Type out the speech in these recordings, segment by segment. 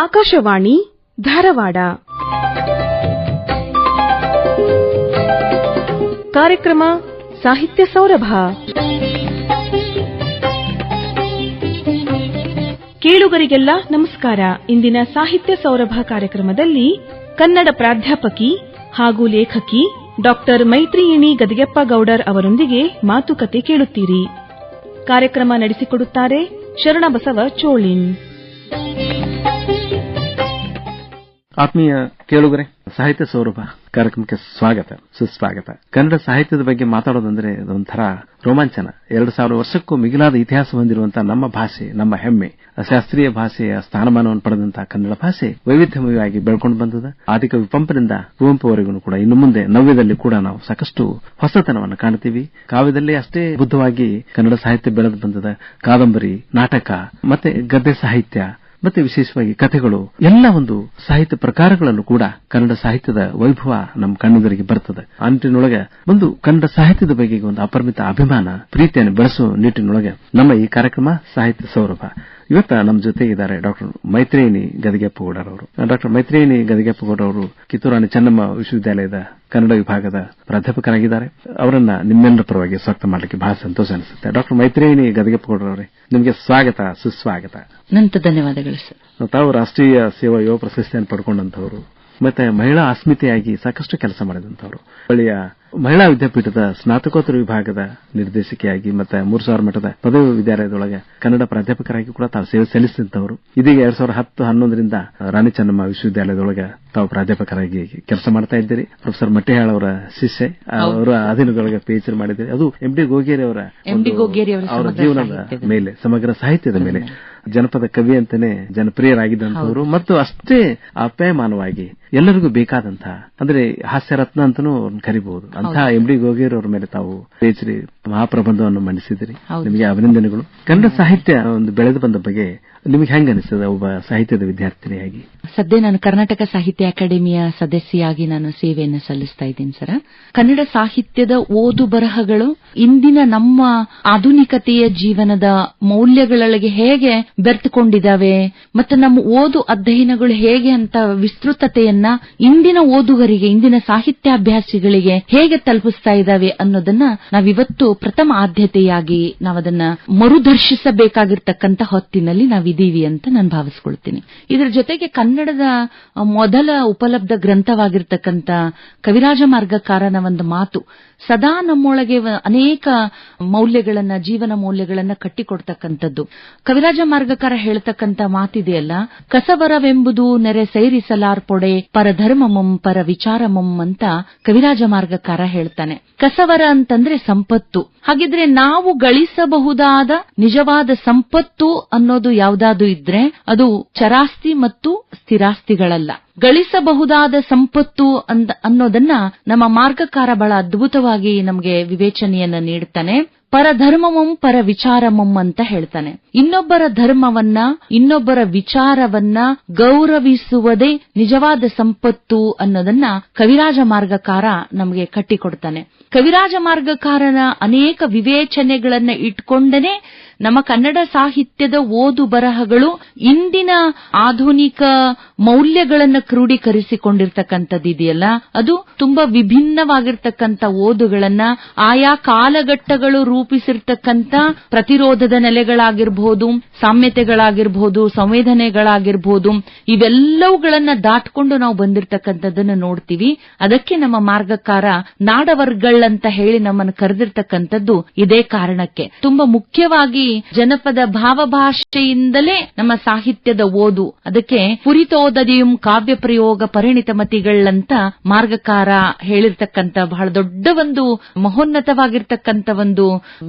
ಆಕಾಶವಾಣಿ ಧಾರವಾಡ. ಕಾರ್ಯಕ್ರಮ ಸಾಹಿತ್ಯ ಸೌರಭ. ಕೇಳುಗರಿಗೆಲ್ಲ ನಮಸ್ಕಾರ. ಇಂದಿನ ಸಾಹಿತ್ಯ ಸೌರಭ ಕಾರ್ಯಕ್ರಮದಲ್ಲಿ ಕನ್ನಡ ಪ್ರಾಧ್ಯಾಪಕಿ ಹಾಗೂ ಲೇಖಕಿ ಡಾಕ್ಟರ್ ಮೈತ್ರಿಯಿಣಿ ಗದಿಗೆಪ್ಪ ಗೌಡರ್ ಅವರೊಂದಿಗೆ ಮಾತುಕತೆ ಕೇಳುತ್ತೀರಿ. ಕಾರ್ಯಕ್ರಮ ನಡೆಸಿಕೊಡುತ್ತಾರೆ ಶರಣಬಸವ ಚೋಳಿನ್. ಆತ್ಮೀಯ ಕೇಳುಗರೆ, ಸಾಹಿತ್ಯ ಸೌರಭ ಕಾರ್ಯಕ್ರಮಕ್ಕೆ ಸ್ವಾಗತ, ಸುಸ್ವಾಗತ. ಕನ್ನಡ ಸಾಹಿತ್ಯದ ಬಗ್ಗೆ ಮಾತಾಡೋದಂದ್ರೆ ಅದೊಂಥರ ರೋಮಾಂಚನ. 2000 ವರ್ಷಕ್ಕೂ ಮಿಗಿಲಾದ ಇತಿಹಾಸ ಹೊಂದಿರುವಂತಹ ನಮ್ಮ ಭಾಷೆ, ನಮ್ಮ ಹೆಮ್ಮೆ, ಶಾಸ್ತ್ರೀಯ ಭಾಷೆಯ ಸ್ಥಾನಮಾನವನ್ನು ಪಡೆದಂತಹ ಕನ್ನಡ ಭಾಷೆ ವೈವಿಧ್ಯಮಯವಾಗಿ ಬೆಳ್ಕೊಂಡು ಬಂದದ. ಆದಿಕವಿ ಪಂಪನಿಂದ ಕುವೆಂಪುವರೆಗೂ ಕೂಡ ಇನ್ನು ಮುಂದೆ ನವ್ಯದಲ್ಲಿ ಕೂಡ ನಾವು ಸಾಕಷ್ಟು ಹೊಸತನವನ್ನು ಕಾಣ್ತೀವಿ. ಕಾವ್ಯದಲ್ಲಿ ಅಷ್ಟೇ ಬುದ್ಧವಾಗಿ ಕನ್ನಡ ಸಾಹಿತ್ಯ ಬೆಳೆದು ಬಂದದ. ಕಾದಂಬರಿ, ನಾಟಕ, ಮತ್ತೆ ಗದ್ಯ ಸಾಹಿತ್ಯ, ಮತ್ತೆ ವಿಶೇಷವಾಗಿ ಕಥೆಗಳು, ಎಲ್ಲ ಒಂದು ಸಾಹಿತ್ಯ ಪ್ರಕಾರಗಳನ್ನು ಕೂಡ ಕನ್ನಡ ಸಾಹಿತ್ಯದ ವೈಭವ ನಮ್ಮ ಕಣ್ಣೆದುರಿಗೆ ಬರ್ತದೆ. ಆ ನಿಟ್ಟಿನೊಳಗೆ ಒಂದು ಕನ್ನಡ ಸಾಹಿತ್ಯದ ಬಗ್ಗೆ ಒಂದು ಅಪರಿಮಿತ ಅಭಿಮಾನ, ಪ್ರೀತಿಯನ್ನು ಬೆಳೆಸುವ ನಿಟ್ಟಿನೊಳಗೆ ನಮ್ಮ ಈ ಕಾರ್ಯಕ್ರಮ ಸಾಹಿತ್ಯ ಸೌರಭ. ಇವತ್ತ ನಮ್ಮ ಜೊತೆಗಿದ್ದಾರೆ ಡಾಕ್ಟರ್ ಮೈತ್ರಿಯಿಣಿ ಗದಿಗೆಪ್ಪಗೌಡರ್ ಅವರು. ಡಾಕ್ಟರ್ ಮೈತ್ರಿಯಿಣಿ ಗದಿಗೆಪ್ಪಗೌಡರ್ ಅವರು ಕಿತ್ತೂರಾಣಿ ಚೆನ್ನಮ್ಮ ವಿಶ್ವವಿದ್ಯಾಲಯದ ಕನ್ನಡ ವಿಭಾಗದ ಪ್ರಾಧ್ಯಾಪಕರಾಗಿದ್ದಾರೆ. ಅವರನ್ನ ನಿಮ್ಮೆಲ್ಲರ ಪರವಾಗಿ ಸ್ವಾಗತ ಮಾಡಲಿಕ್ಕೆ ಬಹಳ ಸಂತೋಷ ಅನಿಸುತ್ತೆ. ಡಾಕ್ಟರ್ ಮೈತ್ರಿಯಿಣಿ ಗದಿಗೆಪ್ಪಗೌಡರ್ ಅವರೇ, ನಿಮಗೆ ಸ್ವಾಗತ, ಸುಸ್ವಾಗತ. ನಂತ ಧನ್ಯವಾದಗಳು ಸರ್. ತಾವು ರಾಷ್ಟ್ರೀಯ ಸೇವಾ ಯುವ ಪ್ರಶಸ್ತಿಯನ್ನು ಪಡ್ಕೊಂಡಂತವರು, ಮತ್ತೆ ಮಹಿಳಾ ಅಸ್ಮಿತೆಯಾಗಿ ಸಾಕಷ್ಟು ಕೆಲಸ ಮಾಡಿದಂತವರು, ಬಳಿಯ ಮಹಿಳಾ ವಿದ್ಯಾಪೀಠದ ಸ್ನಾತಕೋತ್ತರ ವಿಭಾಗದ ನಿರ್ದೇಶಕಿಯಾಗಿ ಮತ್ತೆ 3000 ಮಟ್ಟದ ಪದವಿ ವಿದ್ಯಾಲಯದೊಳಗೆ ಕನ್ನಡ ಪ್ರಾಧ್ಯಾಪಕರಾಗಿ ಕೂಡ ತಾವು ಸೇವೆ ಸಲ್ಲಿಸಿದಂತವರು. ಇದೀಗ 2010-11ರಿಂದ ರಾಣಿ ಚೆನ್ನಮ್ಮ ವಿಶ್ವವಿದ್ಯಾಲಯದೊಳಗೆ ತಾವು ಪ್ರಾಧ್ಯಾಪಕರಾಗಿ ಕೆಲಸ ಮಾಡ್ತಾ ಇದ್ದೀರಿ. ಪ್ರೊಫೆಸರ್ ಮಟ್ಟಿಹಾಳ್ ಅವರ ಶಿಷ್ಯ, ಅವರ ಅಧೀನದೊಳಗೆ PhD ಮಾಡಿದ್ದೀರಿ. ಅದು MD ಗೋಗೇರಿ ಅವರ ಜೀವನದ ಮೇಲೆ, ಸಮಗ್ರ ಸಾಹಿತ್ಯದ ಮೇಲೆ ಜನಪದ ಕವಿ ಅಂತಾನೆ ಜನಪ್ರಿಯರಾಗಿದ್ದಂತವರು ಮತ್ತು ಅಷ್ಟೇ ಆಪ್ಯಾಯಮಾನವಾಗಿ ಎಲ್ಲರಿಗೂ ಬೇಕಾದಂತಹ, ಅಂದ್ರೆ ಹಾಸ್ಯರತ್ನ ಅಂತಾನೂ ಕರಿಬಹುದು, ಅಂತಹ MD ಗೋಗೇರಿ ಅವರ ಮೇಲೆ ತಾವು PhD ಮಹಾಪ್ರಬಂಧವನ್ನು ಮಂಡಿಸಿದಿರಿ. ನಿಮಗೆ ಅಭಿನಂದನೆಗಳು. ಕನ್ನಡ ಸಾಹಿತ್ಯ ಒಂದು ಬೆಳೆದು ಬಂದ ಬಗ್ಗೆ ನಿಮಗೆ ಹೆಂಗ ಅನಿಸ್ತದೆ ಒಬ್ಬ ಸಾಹಿತ್ಯದ ವಿದ್ಯಾರ್ಥಿನಿಯಾಗಿ? ಸದ್ಯ ನಾನು ಕರ್ನಾಟಕ ಸಾಹಿತ್ಯ ಅಕಾಡೆಮಿಯ ಸದಸ್ಯೆಯಾಗಿ ನಾನು ಸೇವೆಯನ್ನು ಸಲ್ಲಿಸ್ತಾ ಇದ್ದೀನಿ ಸರ್. ಕನ್ನಡ ಸಾಹಿತ್ಯದ ಓದು ಬರಹಗಳು ಇಂದಿನ ನಮ್ಮ ಆಧುನಿಕತೆಯ ಜೀವನದ ಮೌಲ್ಯಗಳೊಳಗೆ ಹೇಗೆ ಬೆರೆತುಕೊಂಡಿದ್ದಾವೆ ಮತ್ತು ನಮ್ಮ ಓದು ಅಧ್ಯಯನಗಳು ಹೇಗೆ ಅಂತ ವಿಸ್ತೃತತೆಯನ್ನ ಇಂದಿನ ಓದುಗರಿಗೆ, ಇಂದಿನ ಸಾಹಿತ್ಯಾಭ್ಯಾಸಿಗಳಿಗೆ ಹೇಗೆ ತಲುಪಿಸ್ತಾ ಇದ್ದಾವೆ ಅನ್ನೋದನ್ನ ನಾವಿವತ್ತು ಪ್ರಥಮ ಆದ್ಯತೆಯಾಗಿ ನಾವದನ್ನ ಮರುದರ್ಶಿಸಬೇಕಾಗಿರ್ತಕ್ಕಂಥ ಹೊತ್ತಿನಲ್ಲಿ ನಾವಿದ್ದೀವಿ ಅಂತ ನಾನು ಭಾವಿಸ್ಕೊಳ್ತೀನಿ. ಇದರ ಜೊತೆಗೆ ಕನ್ನಡದ ಮೊದಲ ಉಪಲಬ್ಧ ಗ್ರಂಥವಾಗಿರ್ತಕ್ಕಂಥ ಕವಿರಾಜ ಮಾರ್ಗಕಾರನ ಒಂದು ಮಾತು ಸದಾ ನಮ್ಮೊಳಗೆ ಅನೇಕ ಮೌಲ್ಯಗಳನ್ನ, ಜೀವನ ಮೌಲ್ಯಗಳನ್ನ ಕಟ್ಟಿಕೊಡ್ತಕ್ಕಂಥದ್ದು. ಕವಿರಾಜ ಮಾರ್ಗಕಾರ ಹೇಳ್ತಕ್ಕಂಥ ಮಾತಿದೆಯಲ್ಲ, ಕಸವರವೆಂಬುದು ನೆರೆ ಸೈರಿಸಲಾರ್ಪೊಡೆ ಪರಧರ್ಮಮಂ ಪರ ವಿಚಾರಮಂ ಅಂತ ಕವಿರಾಜ ಮಾರ್ಗಕಾರ ಹೇಳ್ತಾನೆ. ಕಸವರ ಅಂತಂದ್ರೆ ಸಂಪತ್ತು. ಹಾಗಿದ್ರೆ ನಾವು ಗಳಿಸಬಹುದಾದ ನಿಜವಾದ ಸಂಪತ್ತು ಅನ್ನೋದು ಯಾವ್ದಾದ್ರು ಇದ್ರೆ ಅದು ಚರಾಸ್ತಿ ಮತ್ತು ಸ್ಥಿರಾಸ್ತಿಗಳಲ್ಲ. ಗಳಿಸಬಹುದಾದ ಸಂಪತ್ತು ಅನ್ನೋದನ್ನ ನಮ್ಮ ಮಾರ್ಗಕಾರ ಬಹಳ ಅದ್ಭುತವಾಗಿ ನಮಗೆ ವಿವೇಚನೆಯನ್ನ ನೀಡುತ್ತಾನೆ. ಪರಧರ್ಮಮಂ ಪರ ವಿಚಾರಮಂ ಅಂತ ಹೇಳ್ತಾನೆ. ಇನ್ನೊಬ್ಬರ ಧರ್ಮವನ್ನ, ಇನ್ನೊಬ್ಬರ ವಿಚಾರವನ್ನ ಗೌರವಿಸುವುದೇ ನಿಜವಾದ ಸಂಪತ್ತು ಅನ್ನೋದನ್ನ ಕವಿರಾಜ ಮಾರ್ಗಕಾರ ನಮಗೆ ಕಟ್ಟಿಕೊಡ್ತಾನೆ. ಕವಿರಾಜ ಮಾರ್ಗಕಾರನ ಅನೇಕ ವಿವೇಚನೆಗಳನ್ನ ಇಟ್ಕೊಂಡನೆ ನಮ್ಮ ಕನ್ನಡ ಸಾಹಿತ್ಯದ ಓದು ಬರಹಗಳು ಇಂದಿನ ಆಧುನಿಕ ಮೌಲ್ಯಗಳನ್ನು ಕ್ರೋಢೀಕರಿಸಿಕೊಂಡಿರ್ತಕ್ಕಂಥದ್ದಿದೆಯಲ್ಲ, ಅದು ತುಂಬಾ ವಿಭಿನ್ನವಾಗಿರ್ತಕ್ಕಂಥ ಓದುಗಳನ್ನ, ಆಯಾ ಕಾಲಘಟ್ಟಗಳು ರೂಪಿಸಿರ್ತಕ್ಕಂಥ ಪ್ರತಿರೋಧದ ನೆಲೆಗಳಾಗಿರ್ಬಹುದು, ಸಾಮ್ಯತೆಗಳಾಗಿರ್ಬಹುದು, ಸಂವೇದನೆಗಳಾಗಿರ್ಬಹುದು, ಇವೆಲ್ಲವುಗಳನ್ನ ದಾಟ್ಕೊಂಡು ನಾವು ಬಂದಿರತಕ್ಕಂಥದ್ದನ್ನು ನೋಡ್ತೀವಿ. ಅದಕ್ಕೆ ನಮ್ಮ ಮಾರ್ಗಕಾರ ನಾಡವರ್ಗಳಂತ ಹೇಳಿ ನಮ್ಮನ್ನು ಕರೆದಿರ್ತಕ್ಕಂಥದ್ದು ಇದೇ ಕಾರಣಕ್ಕೆ. ತುಂಬಾ ಮುಖ್ಯವಾಗಿ ಜನಪದ ಭಾವಭಾಷೆಯಿಂದಲೇ ನಮ್ಮ ಸಾಹಿತ್ಯದ ಓದು. ಅದಕ್ಕೆ ಪುರಿತೋದದಿಯುಂ ಕಾವ್ಯ ಪ್ರಯೋಗ ಪರಿಣಿತ ಮತಿಗಳಂತ ಮಾರ್ಗಕಾರ ಹೇಳಿರ್ತಕ್ಕಂಥ ಬಹಳ ದೊಡ್ಡ ಒಂದು ಮಹೋನ್ನತವಾಗಿರ್ತಕ್ಕಂಥ ಒಂದು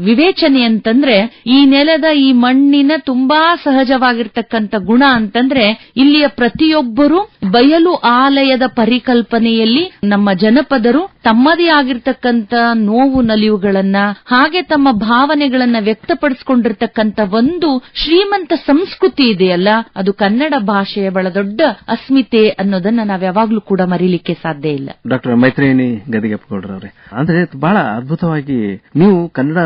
ವಿವೇಚನೆ ಅಂತಂದ್ರೆ, ಈ ನೆಲದ ಈ ಮಣ್ಣಿನ ತುಂಬಾ ಸಹಜವಾಗಿರ್ತಕ್ಕಂಥ ಗುಣ ಅಂತಂದ್ರೆ ಇಲ್ಲಿಯ ಪ್ರತಿಯೊಬ್ಬರು ಬಯಲು ಆಲಯದ ಪರಿಕಲ್ಪನೆಯಲ್ಲಿ ನಮ್ಮ ಜನಪದರು ತಮ್ಮದೇ ಆಗಿರ್ತಕ್ಕಂಥ ನೋವು ನಲಿವುಗಳನ್ನ, ಹಾಗೆ ತಮ್ಮ ಭಾವನೆಗಳನ್ನ ವ್ಯಕ್ತಪಡಿಸಿಕೊಂಡಿರ್ತಕ್ಕಂಥ ಒಂದು ಶ್ರೀಮಂತ ಸಂಸ್ಕೃತಿ ಇದೆಯಲ್ಲ, ಅದು ಕನ್ನಡ ಭಾಷೆಯ ಬಹಳ ದೊಡ್ಡ ಅಸ್ಮಿತೆ ಅನ್ನೋದನ್ನ ನಾವ್ ಯಾವಾಗ್ಲೂ ಕೂಡ ಮರೀಲಿಕ್ಕೆ ಸಾಧ್ಯ ಇಲ್ಲ. ಡಾಕ್ಟರ್ ಮೈತ್ರಿಯಿಣಿ ಗದಿಗೆಪ್ಪಗೌಡರವರೇ, ಅಂದ್ರೆ ಬಹಳ ಅದ್ಭುತವಾಗಿ ನೀವು ಕನ್ನಡ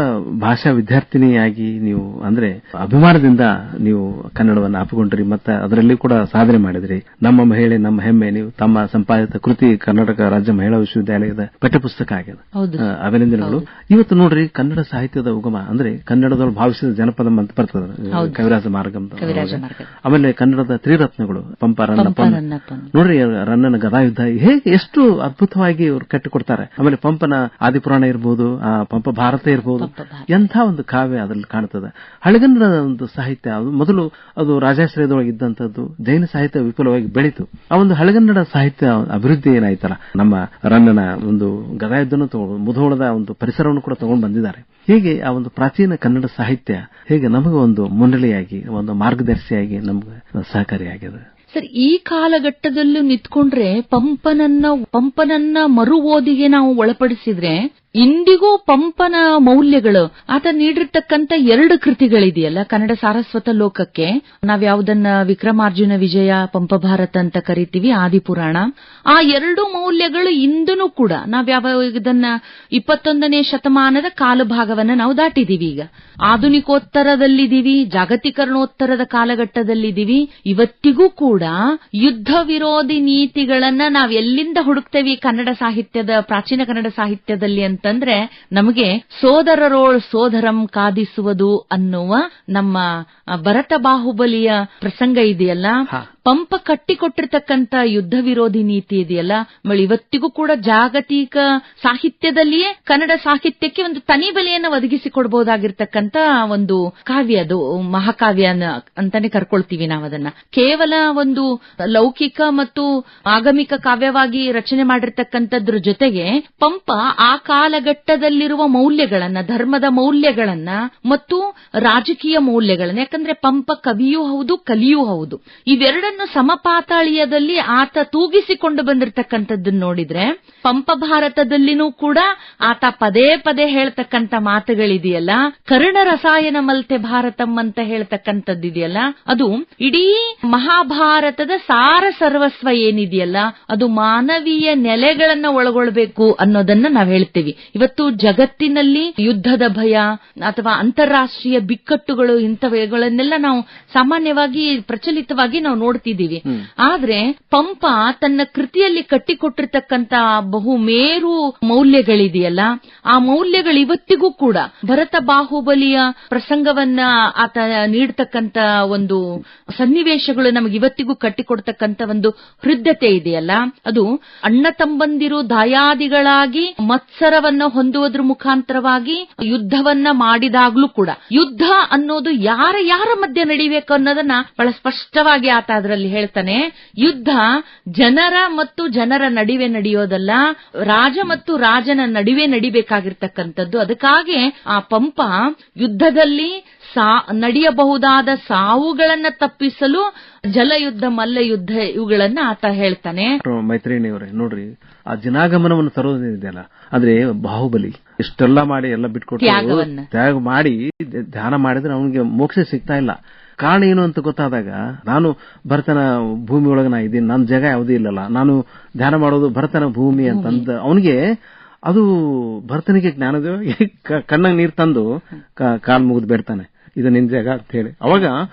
ಭಾಷಾ ವಿದ್ಯಾರ್ಥಿನಿಯಾಗಿ ನೀವು ಅಂದ್ರೆ ಅಭಿಮಾನದಿಂದ ನೀವು ಕನ್ನಡವನ್ನು ಅಪ್ಪಿಕೊಂಡ್ರಿ ಮತ್ತೆ ಅದರಲ್ಲಿ ಕೂಡ ಸಾಧನೆ ಮಾಡಿದ್ರಿ. ನಮ್ಮ ಮಹಿಳೆ ನಮ್ಮ ಹೆಮ್ಮೆ ನೀವು ತಮ್ಮ ಸಂಪಾದಿತ ಕೃತಿ ಕರ್ನಾಟಕ ರಾಜ್ಯ ಮಹಿಳಾ ವಿಶ್ವವಿದ್ಯಾಲಯದ ಪಠ್ಯಪುಸ್ತಕ ಆಗಿದೆ. ಅಭಿನಂದನೆಗಳು. ಇವತ್ತು ನೋಡ್ರಿ ಕನ್ನಡ ಸಾಹಿತ್ಯದ ಉಗಮ ಅಂದ್ರೆ ಕನ್ನಡದೊಳಗೆ ಭಾವಿಸಿದ ಜನಪದ ಅಂತ ಬರ್ತದೆ, ಕವಿರಾಜ ಮಾರ್ಗ. ಆಮೇಲೆ ಕನ್ನಡದ ತ್ರಿರತ್ನಗಳು ಪಂಪ ರನ್ನಪ್ಪ ನೋಡ್ರಿ, ರನ್ನನ ಗದಾಯುದ್ಧ ಹೇಗೆ ಎಷ್ಟು ಅದ್ಭುತವಾಗಿ ಅವರು ಕಟ್ಟಿಕೊಡ್ತಾರೆ. ಆಮೇಲೆ ಪಂಪನ ಆದಿಪುರಾಣ ಇರಬಹುದು, ಪಂಪ ಭಾರತ ಇರಬಹುದು, ಎಂಥ ಒಂದು ಕಾವ್ಯ ಅದರಲ್ಲಿ ಕಾಣುತ್ತದೆ. ಹಳೆಗನ್ನಡದ ಒಂದು ಸಾಹಿತ್ಯ ಮೊದಲು ಅದು ರಾಜಾಶ್ರಯದೊಳಗೆ ಇದ್ದಂಥದ್ದು, ಜೈನ ಸಾಹಿತ್ಯ ವಿಪುಲವಾಗಿ ಬೆಳೀತು. ಆ ಒಂದು ಹಳೆಗನ್ನಡ ಸಾಹಿತ್ಯ ಅಭಿವೃದ್ಧಿ ಏನಾಯ್ತಲ್ಲ, ನಮ್ಮ ರನ್ನನ ಒಂದು ಗದಾಯುದ್ಧನೂ ತಗೊಂಡು ಮುಧೋಳದ ಒಂದು ಪರಿಸರವನ್ನು ಕೂಡ ತಗೊಂಡು ಬಂದಿದ್ದಾರೆ. ಹೀಗೆ ಆ ಒಂದು ಪ್ರಾಚೀನ ಕನ್ನಡ ಸಾಹಿತ್ಯ ಹೇಗೆ ನಮಗೆ ಒಂದು ಮುನ್ನಡೆಯಾಗಿ ಒಂದು ಮಾರ್ಗದರ್ಶಿಯಾಗಿ ನಮ್ಗೆ ಸಹಕಾರಿಯಾಗಿದೆ. ಸರ್, ಈ ಕಾಲಘಟ್ಟದಲ್ಲೂ ನಿಂತ್ಕೊಂಡ್ರೆ ಪಂಪನನ್ನ ಮರು ಓದಿಗೆ ನಾವು ಒಳಪಡಿಸಿದ್ರೆ ಇಂದಿಗೂ ಪಂಪನ ಮೌಲ್ಯಗಳು ಆತ ನೀಡಿರ್ತಕ್ಕಂಥ 2 ಕೃತಿಗಳಿದೆಯಲ್ಲ ಕನ್ನಡ ಸಾರಸ್ವತ ಲೋಕಕ್ಕೆ, ನಾವ್ಯಾವುದನ್ನ ವಿಕ್ರಮಾರ್ಜುನ ವಿಜಯ ಪಂಪ ಭಾರತ ಅಂತ ಕರಿತೀವಿ, ಆದಿಪುರಾಣ, ಆ 2 ಮೌಲ್ಯಗಳು ಇಂದೂ ಕೂಡ ನಾವ್ಯಾವುದನ್ನ 21ನೇ ಶತಮಾನದ ಕಾಲಭಾಗವನ್ನ ನಾವು ದಾಟಿದೀವಿ. ಈಗ ಆಧುನಿಕೋತ್ತರದಲ್ಲಿದ್ದೀವಿ, ಜಾಗತೀಕರಣೋತ್ತರದ ಕಾಲಘಟ್ಟದಲ್ಲಿದ್ದೀವಿ. ಇವತ್ತಿಗೂ ಕೂಡ ಯುದ್ಧ ವಿರೋಧಿ ನೀತಿಗಳನ್ನ ನಾವ್ ಎಲ್ಲಿಂದ ಹುಡುಕ್ತೇವಿ ಕನ್ನಡ ಸಾಹಿತ್ಯದ, ಪ್ರಾಚೀನ ಕನ್ನಡ ಸಾಹಿತ್ಯದಲ್ಲಿ ಅಂತಂದ್ರೆ ನಮಗೆ ಸೋದರರೋಳ್ ಸೋದರಂ ಕಾದಿಸುವುದು ಅನ್ನುವ ನಮ್ಮ ಭರತ ಬಾಹುಬಲಿಯ ಪ್ರಸಂಗ ಇದೆಯಲ್ಲ, ಪಂಪ ಕಟ್ಟಿಕೊಟ್ಟಿರ್ತಕ್ಕಂಥ ಯುದ್ಧ ವಿರೋಧಿ ನೀತಿ ಇದೆಯಲ್ಲ, ಇವತ್ತಿಗೂ ಕೂಡ ಜಾಗತಿಕ ಸಾಹಿತ್ಯದಲ್ಲಿಯೇ ಕನ್ನಡ ಸಾಹಿತ್ಯಕ್ಕೆ ಒಂದು ತನಿ ಬೆಲೆಯನ್ನು ಒದಗಿಸಿಕೊಡಬಹುದಾಗಿರ್ತಕ್ಕಂಥ ಒಂದು ಕಾವ್ಯ, ಅದು ಮಹಾಕಾವ್ಯ ಅಂತಾನೆ ಕರ್ಕೊಳ್ತೀವಿ ನಾವದನ್ನ. ಕೇವಲ ಒಂದು ಲೌಕಿಕ ಮತ್ತು ಆಗಮಿಕ ಕಾವ್ಯವಾಗಿ ರಚನೆ ಮಾಡಿರ್ತಕ್ಕಂಥದ್ರ ಜೊತೆಗೆ ಪಂಪ ಆ ಕಾಲಘಟ್ಟದಲ್ಲಿರುವ ಮೌಲ್ಯಗಳನ್ನ, ಧರ್ಮದ ಮೌಲ್ಯಗಳನ್ನ ಮತ್ತು ರಾಜಕೀಯ ಮೌಲ್ಯಗಳನ್ನ, ಯಾಕಂದ್ರೆ ಪಂಪ ಕವಿಯೂ ಹೌದು ಕಲಿಯೂ ಹೌದು, ಇವೆರಡನ್ನು ಸಮಪಾತಾಳಿಯದಲ್ಲಿ ಆತ ತೂಗಿಸಿಕೊಂಡು ಬಂದಿರತಕ್ಕಂಥದ್ದನ್ನು ನೋಡಿದ್ರೆ ಪಂಪ ಭಾರತದಲ್ಲಿನೂ ಕೂಡ ಆತ ಪದೇ ಪದೇ ಹೇಳ್ತಕ್ಕಂಥ ಮಾತುಗಳಿದೆಯಲ್ಲ, ಕರ್ಣ ರಸಾಯನ ಮಲ್ತೆ ಭಾರತಂ ಅಂತ ಹೇಳ್ತಕ್ಕಂಥದ್ದಿದೆಯಲ್ಲ, ಅದು ಇಡೀ ಮಹಾಭಾರತದ ಸಾರ ಸರ್ವಸ್ವ ಏನಿದೆಯಲ್ಲ ಅದು ಮಾನವೀಯ ನೆಲೆಗಳನ್ನ ಒಳಗೊಳ್ಳಬೇಕು ಅನ್ನೋದನ್ನ ನಾವು ಹೇಳ್ತೀವಿ. ಇವತ್ತು ಜಗತ್ತಿನಲ್ಲಿ ಯುದ್ಧದ ಭಯ ಅಥವಾ ಅಂತಾರಾಷ್ಟ್ರೀಯ ಬಿಕ್ಕಟ್ಟುಗಳು ಇಂಥವುಗಳನ್ನೆಲ್ಲ ನಾವು ಸಾಮಾನ್ಯವಾಗಿ ಪ್ರಚಲಿತವಾಗಿ ನಾವು ನೋಡ್ತಿದ್ದೀವಿ. ಆದ್ರೆ ಪಂಪ ತನ್ನ ಕೃತಿಯಲ್ಲಿ ಕಟ್ಟಿಕೊಟ್ಟಿರ್ತಕ್ಕಂಥ ಬಹು ಮೇರು ಮೌಲ್ಯಗಳಿದೆಯಲ್ಲ, ಆ ಮೌಲ್ಯಗಳು ಇವತ್ತಿಗೂ ಕೂಡ ಭರತ ಬಾಹುಬಲಿಯ ಪ್ರಸಂಗವನ್ನ ಆತ ನೀಡತಕ್ಕಂಥ ಒಂದು ಸನ್ನಿವೇಶಗಳು ನಮಗೆ ಇವತ್ತಿಗೂ ಕಟ್ಟಿಕೊಡ್ತಕ್ಕಂಥ ಒಂದು ಹೃದಯತೆ ಇದೆಯಲ್ಲ, ಅದು ಅಣ್ಣ ತಮ್ಮಂದಿರು ದಾಯಾದಿಗಳಾಗಿ ಮತ್ಸರವನ್ನ ಹೊಂದುವುದ್ರ ಮುಖಾಂತರವಾಗಿ ಯುದ್ಧವನ್ನ ಮಾಡಿದಾಗ್ಲೂ ಕೂಡ ಯುದ್ಧ ಅನ್ನೋದು ಯಾರ ಮಧ್ಯೆ ನಡೀಬೇಕು ಅನ್ನೋದನ್ನ ಬಹಳ ಸ್ಪಷ್ಟವಾಗಿ ಆತ ಅದರಲ್ಲಿ ಹೇಳ್ತಾನೆ. ಯುದ್ಧ ಜನರ ಮತ್ತು ಜನರ ನಡುವೆ ನಡೆಯೋದಲ್ಲ, ರಾಜ ಮತ್ತು ರಾಜನ ನಡುವೆ ನಡಿಬೇಕಾಗಿರ್ತಕ್ಕಂಥದ್ದು. ಅದಕ್ಕಾಗಿ ಆ ಪಂಪ ಯುದ್ಧದಲ್ಲಿ ನಡೆಯಬಹುದಾದ ಸಾವುಗಳನ್ನ ತಪ್ಪಿಸಲು ಜಲಯುದ್ಧ ಮಲ್ಲಯುದ್ಧ ಇವುಗಳನ್ನ ಆತ ಹೇಳ್ತಾನೆ. ಮೈತ್ರಿಣಿಯವರೇ ನೋಡ್ರಿ, ಆ ಜನಾಗಮನವನ್ನು ತರೋದಿದೆಯಲ್ಲ, ಆದ್ರೆ ಬಾಹುಬಲಿ ಇಷ್ಟೆಲ್ಲ ಮಾಡಿ ಎಲ್ಲ ಬಿಟ್ಕೊಟ್ಟು ತ್ಯಾಗ ಮಾಡಿ ಧ್ಯಾನ ಮಾಡಿದ್ರೆ ಅವನಿಗೆ ಮೋಕ್ಷ ಸಿಗ್ತಾ ಇಲ್ಲ. ಕಾರಣ ಏನು ಅಂತ ಗೊತ್ತಾದಾಗ, ನಾನು ಭರತನ ಭೂಮಿ ಒಳಗೆ ನಾ ಇದ್ದೀನಿ, ನನ್ನ ಜಾಗ ಯಾವುದೂ ಇಲ್ಲಲ್ಲ, ನಾನು ಧ್ಯಾನ ಮಾಡೋದು ಭರತನ ಭೂಮಿ ಅಂತಂದ ಅವನಿಗೆ ಅದು ಭರತನಿಗೆ ಜ್ಞಾನದ ಕಣ್ಣಾಗ ನೀರು ತಂದು ಕಾಲ್ ಮುಗಿದು ಬೇಡ್ತಾನೆ, ಇದು ನಿನ್ ಜಾಗ ಅಂತ ಹೇಳಿ. ಅವಾಗ